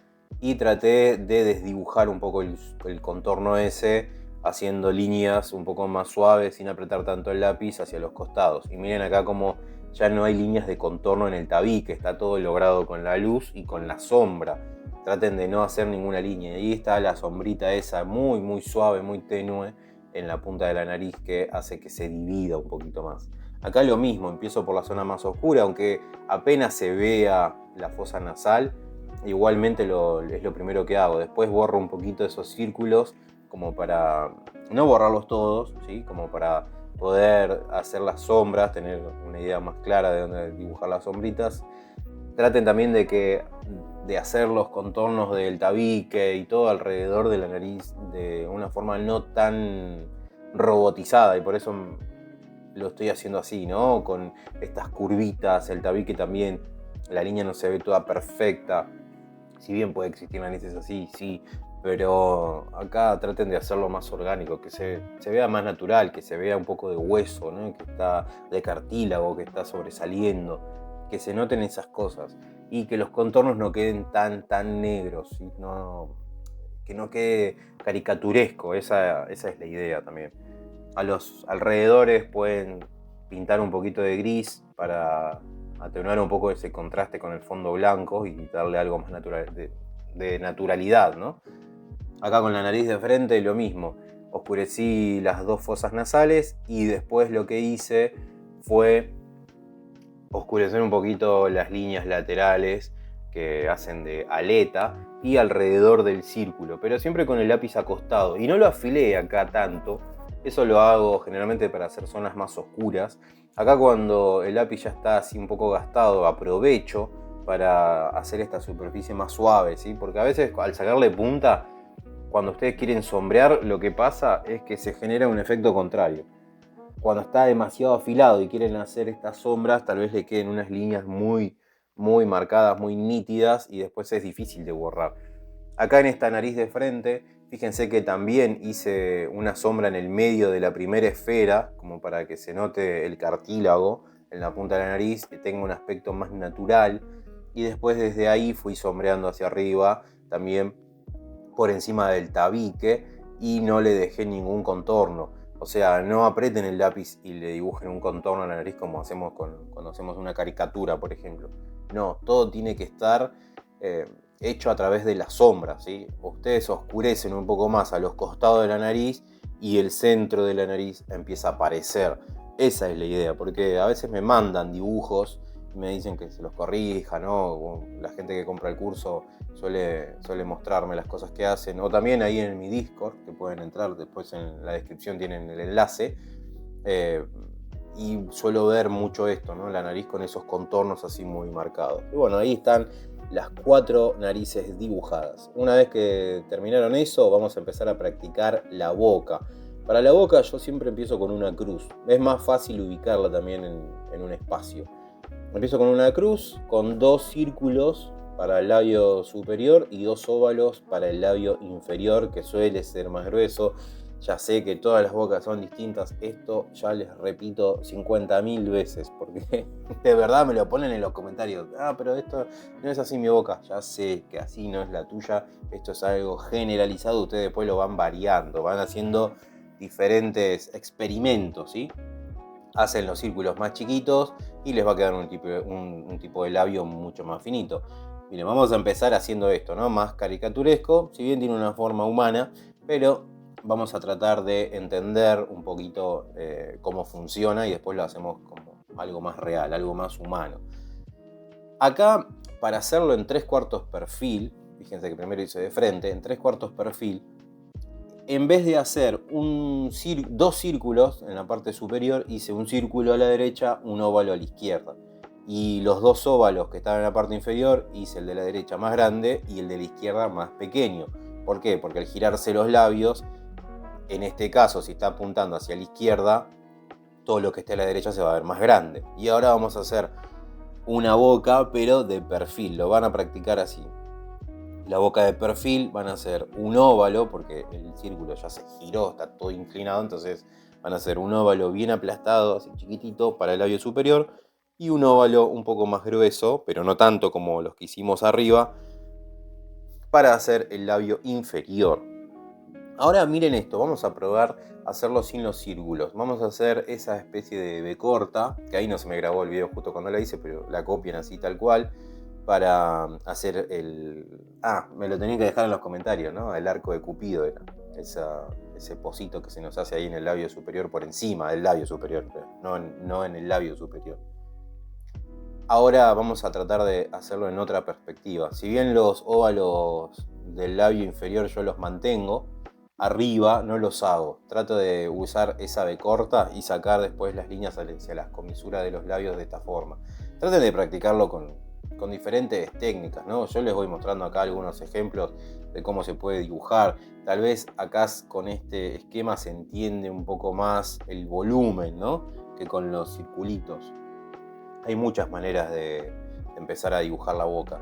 y traté de desdibujar un poco el contorno ese, haciendo líneas un poco más suaves sin apretar tanto el lápiz hacia los costados. Y miren acá como ya no hay líneas de contorno en el tabique, está todo logrado con la luz y con la sombra. Traten de no hacer ninguna línea. Y ahí está la sombrita esa muy muy suave, muy tenue en la punta de la nariz, que hace que se divida un poquito más. Acá lo mismo, empiezo por la zona más oscura, aunque apenas se vea la fosa nasal, igualmente es lo primero que hago. Después borro un poquito esos círculos, como para no borrarlos todos, ¿sí? Como para poder hacer las sombras, tener una idea más clara de dónde dibujar las sombritas. Traten también de hacer los contornos del tabique y todo alrededor de la nariz de una forma no tan robotizada, y por eso lo estoy haciendo así, ¿no? Con estas curvitas, el tabique también, la línea no se ve toda perfecta. Si bien puede existir narices así, sí, pero acá traten de hacerlo más orgánico, que se vea más natural, que se vea un poco de hueso, ¿no? Que está de cartílago, que está sobresaliendo, que se noten esas cosas y que los contornos no queden tan negros, ¿sí? Que no quede caricaturesco, esa es la idea también. A los alrededores pueden pintar un poquito de gris para atenuar un poco ese contraste con el fondo blanco y darle algo más de naturalidad, ¿no? Acá con la nariz de frente lo mismo. Oscurecí las dos fosas nasales y después lo que hice fue oscurecer un poquito las líneas laterales que hacen de aleta y alrededor del círculo, pero siempre con el lápiz acostado. Y no lo afilé acá tanto. Eso lo hago generalmente para hacer zonas más oscuras. Acá cuando el lápiz ya está así un poco gastado, aprovecho para hacer esta superficie más suave, ¿sí? Porque a veces al sacarle punta, cuando ustedes quieren sombrear, lo que pasa es que se genera un efecto contrario. Cuando está demasiado afilado y quieren hacer estas sombras, tal vez le queden unas líneas muy marcadas, muy nítidas, y después es difícil de borrar. Acá en esta nariz de frente, fíjense que también hice una sombra en el medio de la primera esfera, como para que se note el cartílago en la punta de la nariz, que tenga un aspecto más natural. Y después desde ahí fui sombreando hacia arriba, también por encima del tabique, y no le dejé ningún contorno. O sea, no aprieten el lápiz y le dibujen un contorno a la nariz como hacemos cuando hacemos una caricatura, por ejemplo. No, todo tiene que estar hecho a través de la sombra, ¿sí? Ustedes oscurecen un poco más a los costados de la nariz y el centro de la nariz empieza a aparecer. Esa es la idea, porque a veces me mandan dibujos y me dicen que se los corrija, ¿no? La gente que compra el curso suele mostrarme las cosas que hacen, o también ahí en mi Discord, que pueden entrar, después en la descripción tienen el enlace, y suelo ver mucho esto, ¿no? La nariz con esos contornos así muy marcados. Y bueno, ahí están las 4 narices dibujadas. Una vez que terminaron eso, vamos a empezar a practicar la boca. Para la boca yo siempre empiezo con una cruz. Es más fácil ubicarla también en un espacio. Empiezo con una cruz, con 2 círculos para el labio superior y 2 óvalos para el labio inferior, que suele ser más grueso. Ya sé que todas las bocas son distintas. Esto ya les repito 50.000 veces, porque de verdad me lo ponen en los comentarios. Pero esto no es así mi boca. Ya sé que así no es la tuya. Esto es algo generalizado. Ustedes después lo van variando, van haciendo diferentes experimentos, ¿sí? Hacen los círculos más chiquitos y les va a quedar un tipo de labio mucho más finito. Miren, vamos a empezar haciendo esto, ¿no? Más caricaturesco, si bien tiene una forma humana, pero vamos a tratar de entender un poquito cómo funciona y después lo hacemos como algo más real, algo más humano. Acá, para hacerlo en 3/4 perfil, fíjense que primero hice de frente, en 3/4 perfil, en vez de hacer dos círculos en la parte superior, hice un círculo a la derecha, un óvalo a la izquierda. Y los dos óvalos que estaban en la parte inferior, hice el de la derecha más grande y el de la izquierda más pequeño. ¿Por qué? Porque al girarse los labios, en este caso, si está apuntando hacia la izquierda, todo lo que esté a la derecha se va a ver más grande. Y ahora vamos a hacer una boca, pero de perfil. Lo van a practicar así. La boca de perfil van a ser un óvalo, porque el círculo ya se giró, está todo inclinado, entonces van a ser un óvalo bien aplastado, así chiquitito, para el labio superior, y un óvalo un poco más grueso, pero no tanto como los que hicimos arriba, para hacer el labio inferior. Ahora miren esto, vamos a probar a hacerlo sin los círculos. Vamos a hacer esa especie de B corta, que ahí no se me grabó el video justo cuando la hice, pero la copian así tal cual, para hacer el... me lo tenían que dejar en los comentarios, ¿no? El arco de Cupido era ese pocito que se nos hace ahí en el labio superior, por encima del labio superior, no en el labio superior. Ahora vamos a tratar de hacerlo en otra perspectiva. Si bien los óvalos del labio inferior yo los mantengo, arriba no los hago. Trato de usar esa B corta y sacar después las líneas hacia las comisuras de los labios de esta forma. Traten de practicarlo con diferentes técnicas, ¿no? Yo les voy mostrando acá algunos ejemplos de cómo se puede dibujar. Tal vez acá con este esquema se entiende un poco más el volumen, ¿no? Que con los circulitos. Hay muchas maneras de empezar a dibujar la boca.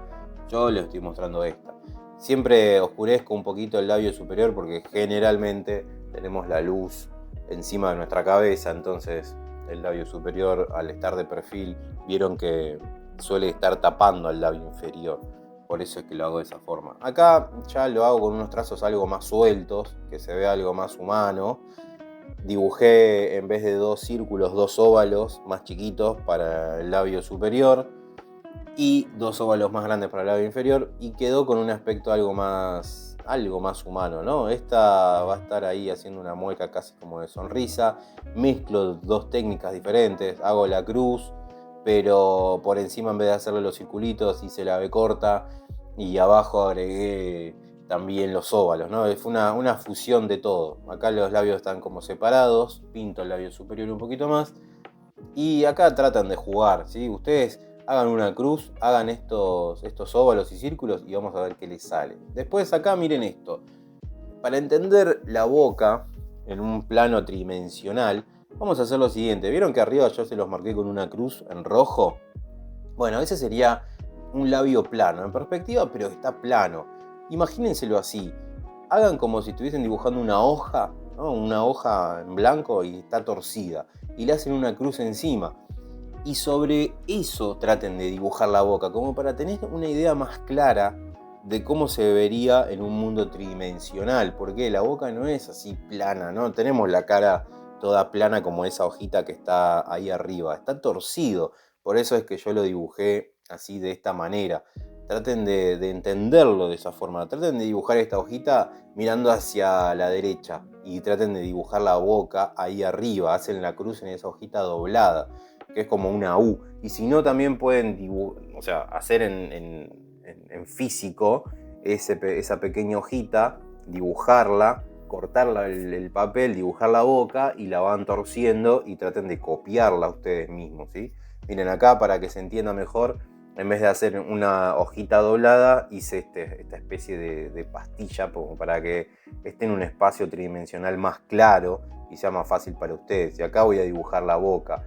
Yo les estoy mostrando esta. Siempre oscurezco un poquito el labio superior porque generalmente tenemos la luz encima de nuestra cabeza, entonces el labio superior, al estar de perfil, vieron que suele estar tapando al labio inferior. Por eso es que lo hago de esa forma. Acá ya lo hago con unos trazos algo más sueltos, que se vea algo más humano. Dibujé en vez de dos círculos, dos óvalos más chiquitos para el labio superior y dos óvalos más grandes para el labio inferior, y quedó con un aspecto algo más humano, ¿no? Esta va a estar ahí haciendo una mueca casi como de sonrisa. Mezclo dos técnicas diferentes, hago la cruz, pero por encima, en vez de hacerle los circulitos, hice la B corta y abajo agregué también los óvalos, ¿no? Fue una fusión de todo. Acá los labios están como separados, pinto el labio superior un poquito más y acá tratan de jugar, ¿sí? Ustedes hagan una cruz, hagan estos óvalos y círculos y vamos a ver qué les sale. Después acá miren esto. Para entender la boca en un plano tridimensional, vamos a hacer lo siguiente. ¿Vieron que arriba yo se los marqué con una cruz en rojo? Bueno, ese sería un labio plano, en perspectiva, pero está plano. Imagínenselo así. Hagan como si estuviesen dibujando una hoja, ¿no? Una hoja en blanco y está torcida. Y le hacen una cruz encima. Y sobre eso traten de dibujar la boca, como para tener una idea más clara de cómo se vería en un mundo tridimensional. Porque la boca no es así plana, ¿no? Tenemos la cara toda plana como esa hojita que está ahí arriba. Está torcido. Por eso es que yo lo dibujé así, de esta manera. Traten de entenderlo de esa forma. Traten de dibujar esta hojita mirando hacia la derecha. Y traten de dibujar la boca ahí arriba. Hacen la cruz en esa hojita doblada, que es como una U. Y si no, también pueden hacer en físico esa pequeña hojita, dibujarla, cortarla el papel, dibujar la boca y la van torciendo y traten de copiarla ustedes mismos, ¿sí? Miren acá, para que se entienda mejor, en vez de hacer una hojita doblada, hice esta especie de pastilla como para que esté en un espacio tridimensional más claro y sea más fácil para ustedes. Y acá voy a dibujar la boca,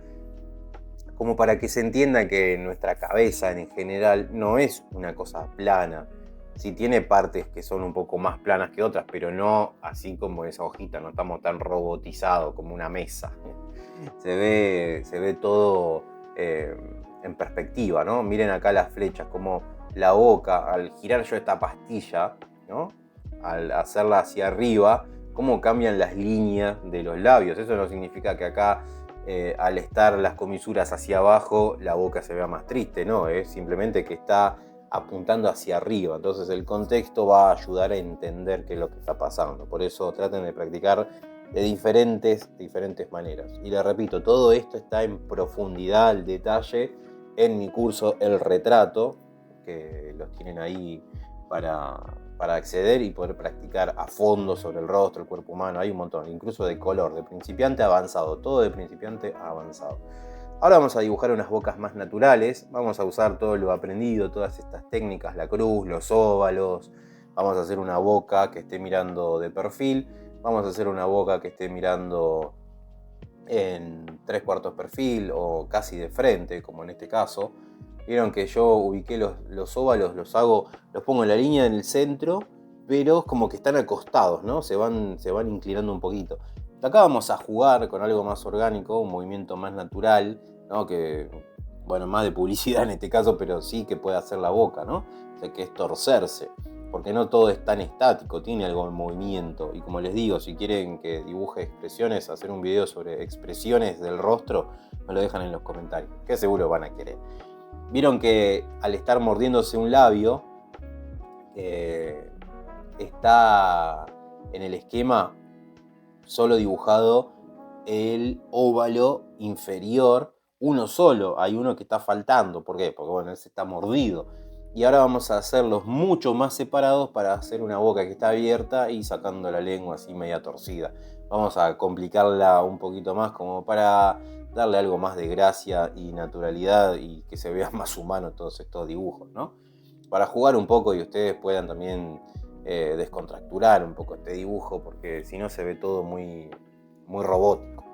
como para que se entienda que nuestra cabeza en general no es una cosa plana. Sí tiene partes que son un poco más planas que otras, pero no así como esa hojita, no estamos tan robotizados como una mesa. Se ve todo en perspectiva, ¿no? Miren acá las flechas, como la boca, al girar yo esta pastilla, ¿no? Al hacerla hacia arriba, cómo cambian las líneas de los labios. Eso no significa que acá, al estar las comisuras hacia abajo, la boca se vea más triste, ¿no? Es simplemente que está apuntando hacia arriba. Entonces el contexto va a ayudar a entender qué es lo que está pasando. Por eso traten de practicar de diferentes maneras. Y les repito, todo esto está en profundidad, al detalle, en mi curso El Retrato, que los tienen ahí para acceder y poder practicar a fondo sobre el rostro, el cuerpo humano. Hay un montón, incluso de color, de principiante a avanzado, todo de principiante a avanzado. Ahora vamos a dibujar unas bocas más naturales, vamos a usar todo lo aprendido, todas estas técnicas, la cruz, los óvalos, vamos a hacer una boca que esté mirando de perfil, vamos a hacer una boca que esté mirando en 3/4 perfil o casi de frente, como en este caso. Vieron que yo ubiqué los óvalos, los pongo en la línea en el centro, pero como que están acostados, ¿no? Se van inclinando un poquito. Acá vamos a jugar con algo más orgánico, un movimiento más natural, ¿no? Que, bueno, más de publicidad en este caso, pero sí que puede hacer la boca, ¿no? O sea, que es torcerse, porque no todo es tan estático, tiene algo de movimiento. Y como les digo, si quieren que dibuje expresiones, hacer un video sobre expresiones del rostro, me lo dejan en los comentarios, que seguro van a querer. Vieron que al estar mordiéndose un labio, está en el esquema solo dibujado el óvalo inferior, uno solo, hay uno que está faltando. ¿Por qué? Porque bueno, ese está mordido. Y ahora vamos a hacerlos mucho más separados para hacer una boca que está abierta y sacando la lengua así media torcida. Vamos a complicarla un poquito más como para darle algo más de gracia y naturalidad y que se vea más humano todos estos dibujos, ¿no? Para jugar un poco y ustedes puedan también descontracturar un poco este dibujo, porque si no se ve todo muy robótico.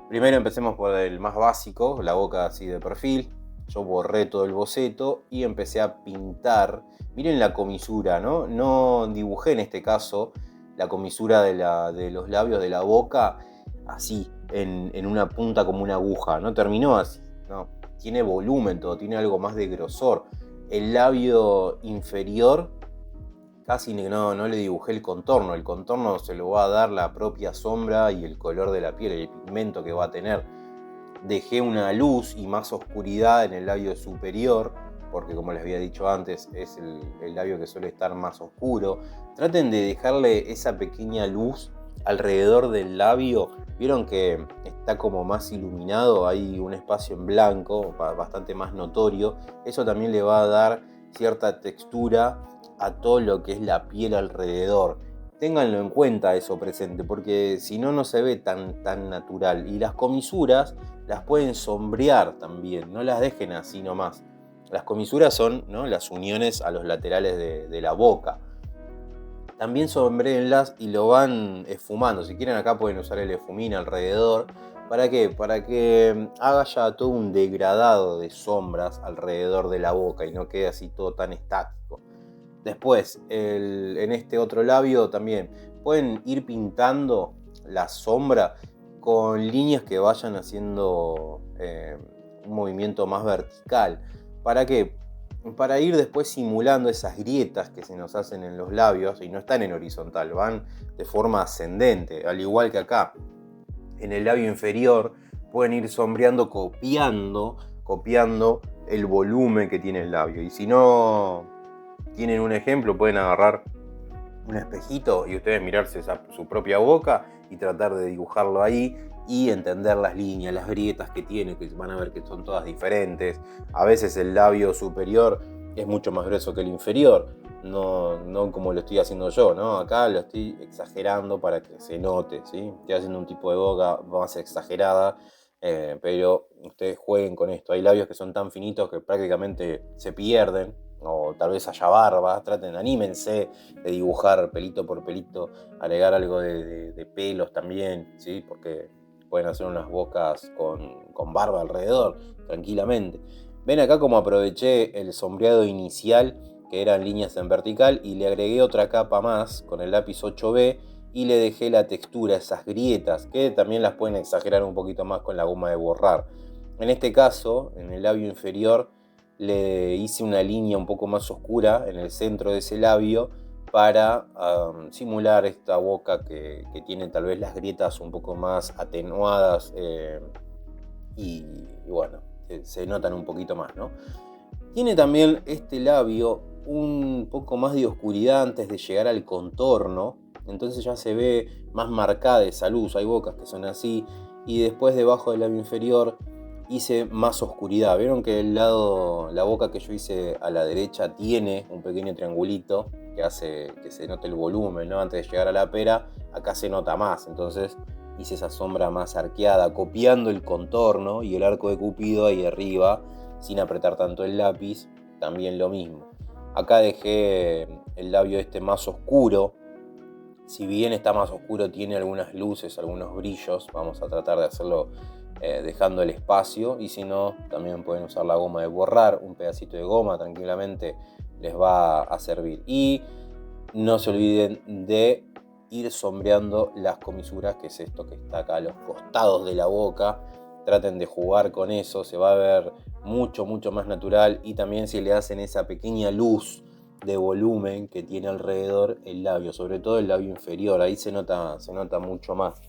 Primero empecemos por el más básico, la boca así de perfil. Yo borré todo el boceto y empecé a pintar. Miren la comisura, ¿no? No dibujé en este caso la comisura de los labios de la boca así, en una punta como una aguja. No terminó así, no. Tiene volumen todo, tiene algo más de grosor. El labio inferior casi no le dibujé el contorno se lo va a dar la propia sombra y el color de la piel, el pigmento que va a tener. Dejé una luz y más oscuridad en el labio superior, porque como les había dicho antes, es el labio que suele estar más oscuro. Traten de dejarle esa pequeña luz alrededor del labio. Vieron que está como más iluminado, hay un espacio en blanco, bastante más notorio. Eso también le va a dar cierta textura a todo lo que es la piel alrededor. Ténganlo en cuenta eso presente, porque si no, no se ve tan natural. Y las comisuras las pueden sombrear también, no las dejen así nomás. Las comisuras son, ¿no?, las uniones a los laterales de la boca. También sombréenlas y lo van esfumando. Si quieren, acá pueden usar el esfumín alrededor. ¿Para qué? Para que haga ya todo un degradado de sombras alrededor de la boca y no quede así todo tan estático. Después, en este otro labio también pueden ir pintando la sombra con líneas que vayan haciendo un movimiento más vertical. ¿Para qué? Para ir después simulando esas grietas que se nos hacen en los labios y no están en horizontal, van de forma ascendente, al igual que acá. En el labio inferior pueden ir sombreando, copiando el volumen que tiene el labio. Y si no tienen un ejemplo, pueden agarrar un espejito y ustedes mirarse su propia boca y tratar de dibujarlo ahí y entender las líneas, las grietas que tiene, que van a ver que son todas diferentes. A veces el labio superior es mucho más grueso que el inferior, no como lo estoy haciendo yo, ¿no? Acá lo estoy exagerando para que se note, ¿sí? Estoy haciendo un tipo de boca más exagerada, pero ustedes jueguen con esto. Hay labios que son tan finitos que prácticamente se pierden, o tal vez haya barba. Anímense de dibujar pelito por pelito, agregar algo de pelos también, ¿sí? Porque pueden hacer unas bocas con barba alrededor, tranquilamente. Ven acá como aproveché el sombreado inicial que eran líneas en vertical, y le agregué otra capa más con el lápiz 8B y le dejé la textura, esas grietas, que también las pueden exagerar un poquito más con la goma de borrar. En este caso, en el labio inferior, le hice una línea un poco más oscura en el centro de ese labio para simular esta boca que tiene tal vez las grietas un poco más atenuadas y bueno, se notan un poquito más, ¿no? Tiene también este labio un poco más de oscuridad antes de llegar al contorno, entonces ya se ve más marcada esa luz. Hay bocas que son así, y después debajo del labio inferior hice más oscuridad. Vieron que la boca que yo hice a la derecha tiene un pequeño triangulito que hace que se note el volumen, ¿no? Antes de llegar a la pera, acá se nota más, entonces hice esa sombra más arqueada, copiando el contorno y el arco de Cupido ahí arriba, sin apretar tanto el lápiz, también lo mismo. Acá dejé el labio este más oscuro. Si bien está más oscuro, tiene algunas luces, algunos brillos. Vamos a tratar de hacerlo dejando el espacio, y si no, también pueden usar la goma de borrar. Un pedacito de goma tranquilamente les va a servir. Y no se olviden de ir sombreando las comisuras, que es esto que está acá a los costados de la boca. Traten de jugar con eso, se va a ver mucho más natural, y también si le hacen esa pequeña luz de volumen que tiene alrededor el labio, sobre todo el labio inferior, ahí se nota mucho más.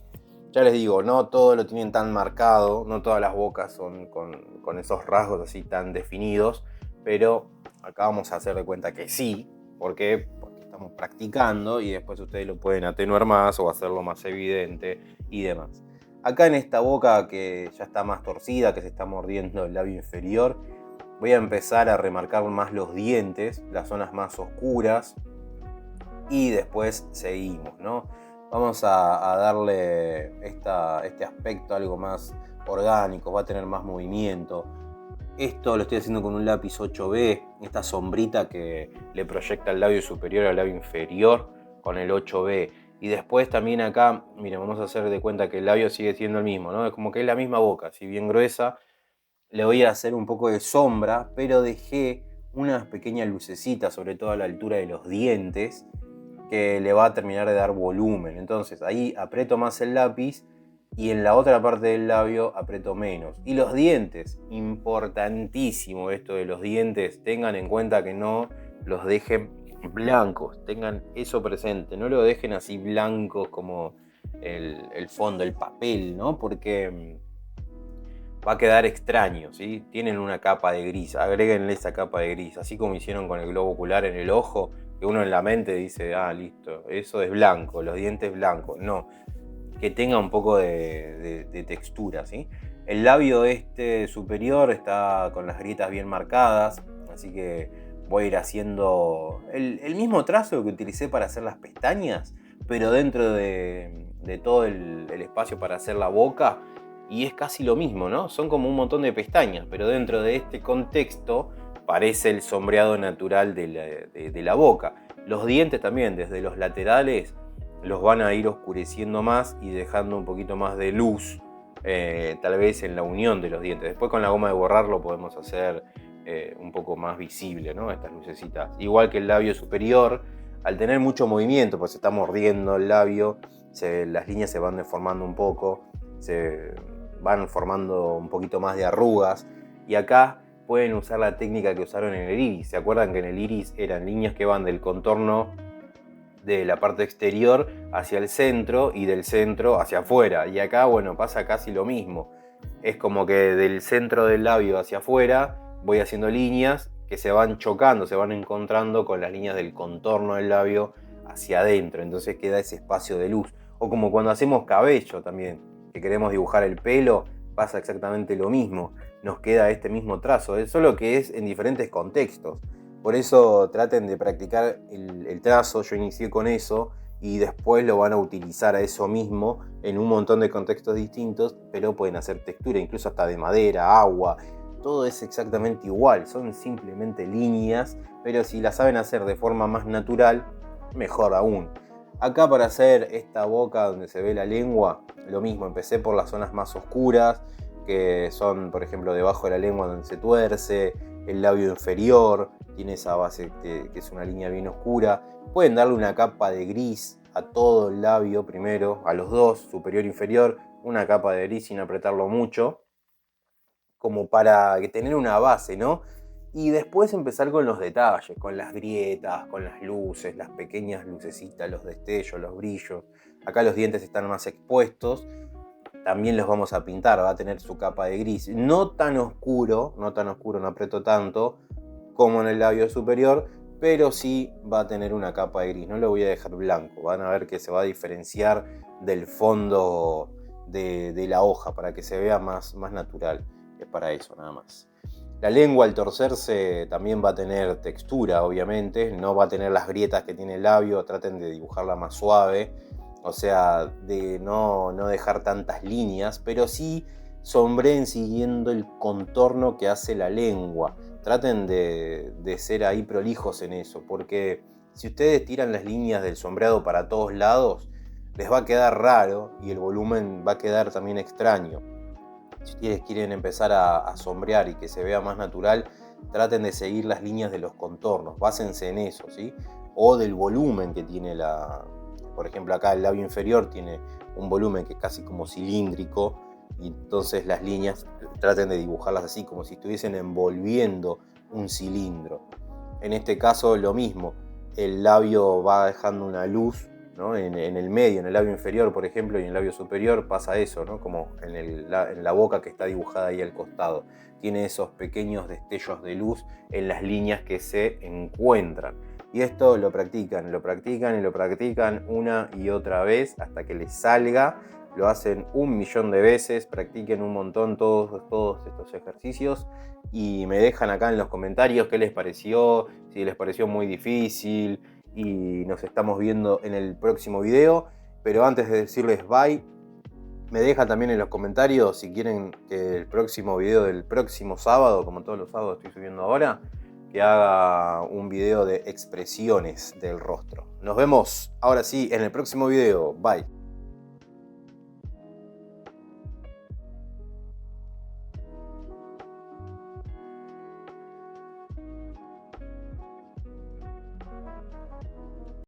Ya les digo, no todo lo tienen tan marcado, no todas las bocas son con esos rasgos así tan definidos, pero acá vamos a hacer de cuenta que sí. ¿Por qué? Porque estamos practicando, y después ustedes lo pueden atenuar más o hacerlo más evidente y demás. Acá en esta boca que ya está más torcida, que se está mordiendo el labio inferior, voy a empezar a remarcar más los dientes, las zonas más oscuras, y después seguimos, ¿no? Vamos a darle este aspecto algo más orgánico, va a tener más movimiento. Esto lo estoy haciendo con un lápiz 8B, esta sombrita que le proyecta el labio superior al labio inferior con el 8B. Y después también acá, miren, vamos a hacer de cuenta que el labio sigue siendo el mismo, ¿no? Es como que es la misma boca, si bien gruesa. Le voy a hacer un poco de sombra, pero dejé unas pequeñas lucecitas, sobre todo a la altura de los dientes, que le va a terminar de dar volumen. Entonces ahí aprieto más el lápiz, y en la otra parte del labio aprieto menos. Y los dientes, importantísimo esto de los dientes, tengan en cuenta que no los dejen blancos, tengan eso presente, no lo dejen así blancos como el fondo, el papel, ¿no? Porque va a quedar extraño, ¿sí? Tienen una capa de gris, agréguenle esa capa de gris, así como hicieron con el globo ocular en el ojo, que uno en la mente dice, listo, eso es blanco, los dientes blancos. No, que tenga un poco de textura, ¿sí? El labio este superior está con las grietas bien marcadas, así que voy a ir haciendo el mismo trazo que utilicé para hacer las pestañas, pero dentro de todo el espacio para hacer la boca, y es casi lo mismo, ¿no? Son como un montón de pestañas, pero dentro de este contexto parece el sombreado natural de la boca. Los dientes también, desde los laterales, los van a ir oscureciendo más y dejando un poquito más de luz, tal vez en la unión de los dientes. Después con la goma de borrar lo podemos hacer un poco más visible, ¿no? Estas lucecitas. Igual que el labio superior, al tener mucho movimiento, pues se está mordiendo el labio, las líneas se van deformando un poco, se van formando un poquito más de arrugas, y acá pueden usar la técnica que usaron en el iris. ¿Se acuerdan que en el iris eran líneas que van del contorno de la parte exterior hacia el centro y del centro hacia afuera? Y acá, bueno, pasa casi lo mismo. Es como que del centro del labio hacia afuera voy haciendo líneas que se van chocando, se van encontrando con las líneas del contorno del labio hacia adentro. Entonces queda ese espacio de luz. O como cuando hacemos cabello también, que queremos dibujar el pelo, pasa exactamente lo mismo. Nos queda este mismo trazo, solo que es en diferentes contextos. Por eso traten de practicar el trazo. Yo inicié con eso y después lo van a utilizar a eso mismo en un montón de contextos distintos, pero pueden hacer textura, incluso hasta de madera, agua. Todo es exactamente igual, son simplemente líneas, pero si las saben hacer de forma más natural, mejor aún. Acá para hacer esta boca donde se ve la lengua, lo mismo, empecé por las zonas más oscuras, que son, por ejemplo, debajo de la lengua donde se tuerce, el labio inferior, tiene esa base que es una línea bien oscura. Pueden darle una capa de gris a todo el labio primero, a los dos, superior e inferior, una capa de gris sin apretarlo mucho, como para tener una base, ¿no? Y después empezar con los detalles, con las grietas, con las luces, las pequeñas lucecitas, los destellos, los brillos. Acá los dientes están más expuestos. También los vamos a pintar, va a tener su capa de gris. No tan oscuro, no aprieto tanto como en el labio superior, pero sí va a tener una capa de gris. No lo voy a dejar blanco, van a ver que se va a diferenciar del fondo de la hoja para que se vea más natural. Es para eso nada más. La lengua al torcerse también va a tener textura, obviamente, no va a tener las grietas que tiene el labio, traten de dibujarla más suave, o sea, de no dejar tantas líneas, pero sí sombreen siguiendo el contorno que hace la lengua. Traten de ser ahí prolijos en eso, porque si ustedes tiran las líneas del sombreado para todos lados, les va a quedar raro y el volumen va a quedar también extraño. Si ustedes quieren empezar a sombrear y que se vea más natural, traten de seguir las líneas de los contornos, básense en eso, ¿sí? O del volumen que tiene por ejemplo, acá el labio inferior tiene un volumen que es casi como cilíndrico, y entonces las líneas traten de dibujarlas así, como si estuviesen envolviendo un cilindro. En este caso lo mismo, el labio va dejando una luz, ¿no? En el medio, en el labio inferior, por ejemplo, y en el labio superior pasa eso, ¿no? Como en la boca que está dibujada ahí al costado. Tiene esos pequeños destellos de luz en las líneas que se encuentran. Y esto lo practican una y otra vez hasta que les salga. Lo hacen 1.000.000 de veces, practiquen un montón todos estos ejercicios y me dejan acá en los comentarios qué les pareció, si les pareció muy difícil, y nos estamos viendo en el próximo video. Pero antes de decirles bye, me dejan también en los comentarios si quieren que el próximo video del próximo sábado, como todos los sábados estoy subiendo ahora, que haga un video de expresiones del rostro. Nos vemos ahora sí en el próximo video. Bye.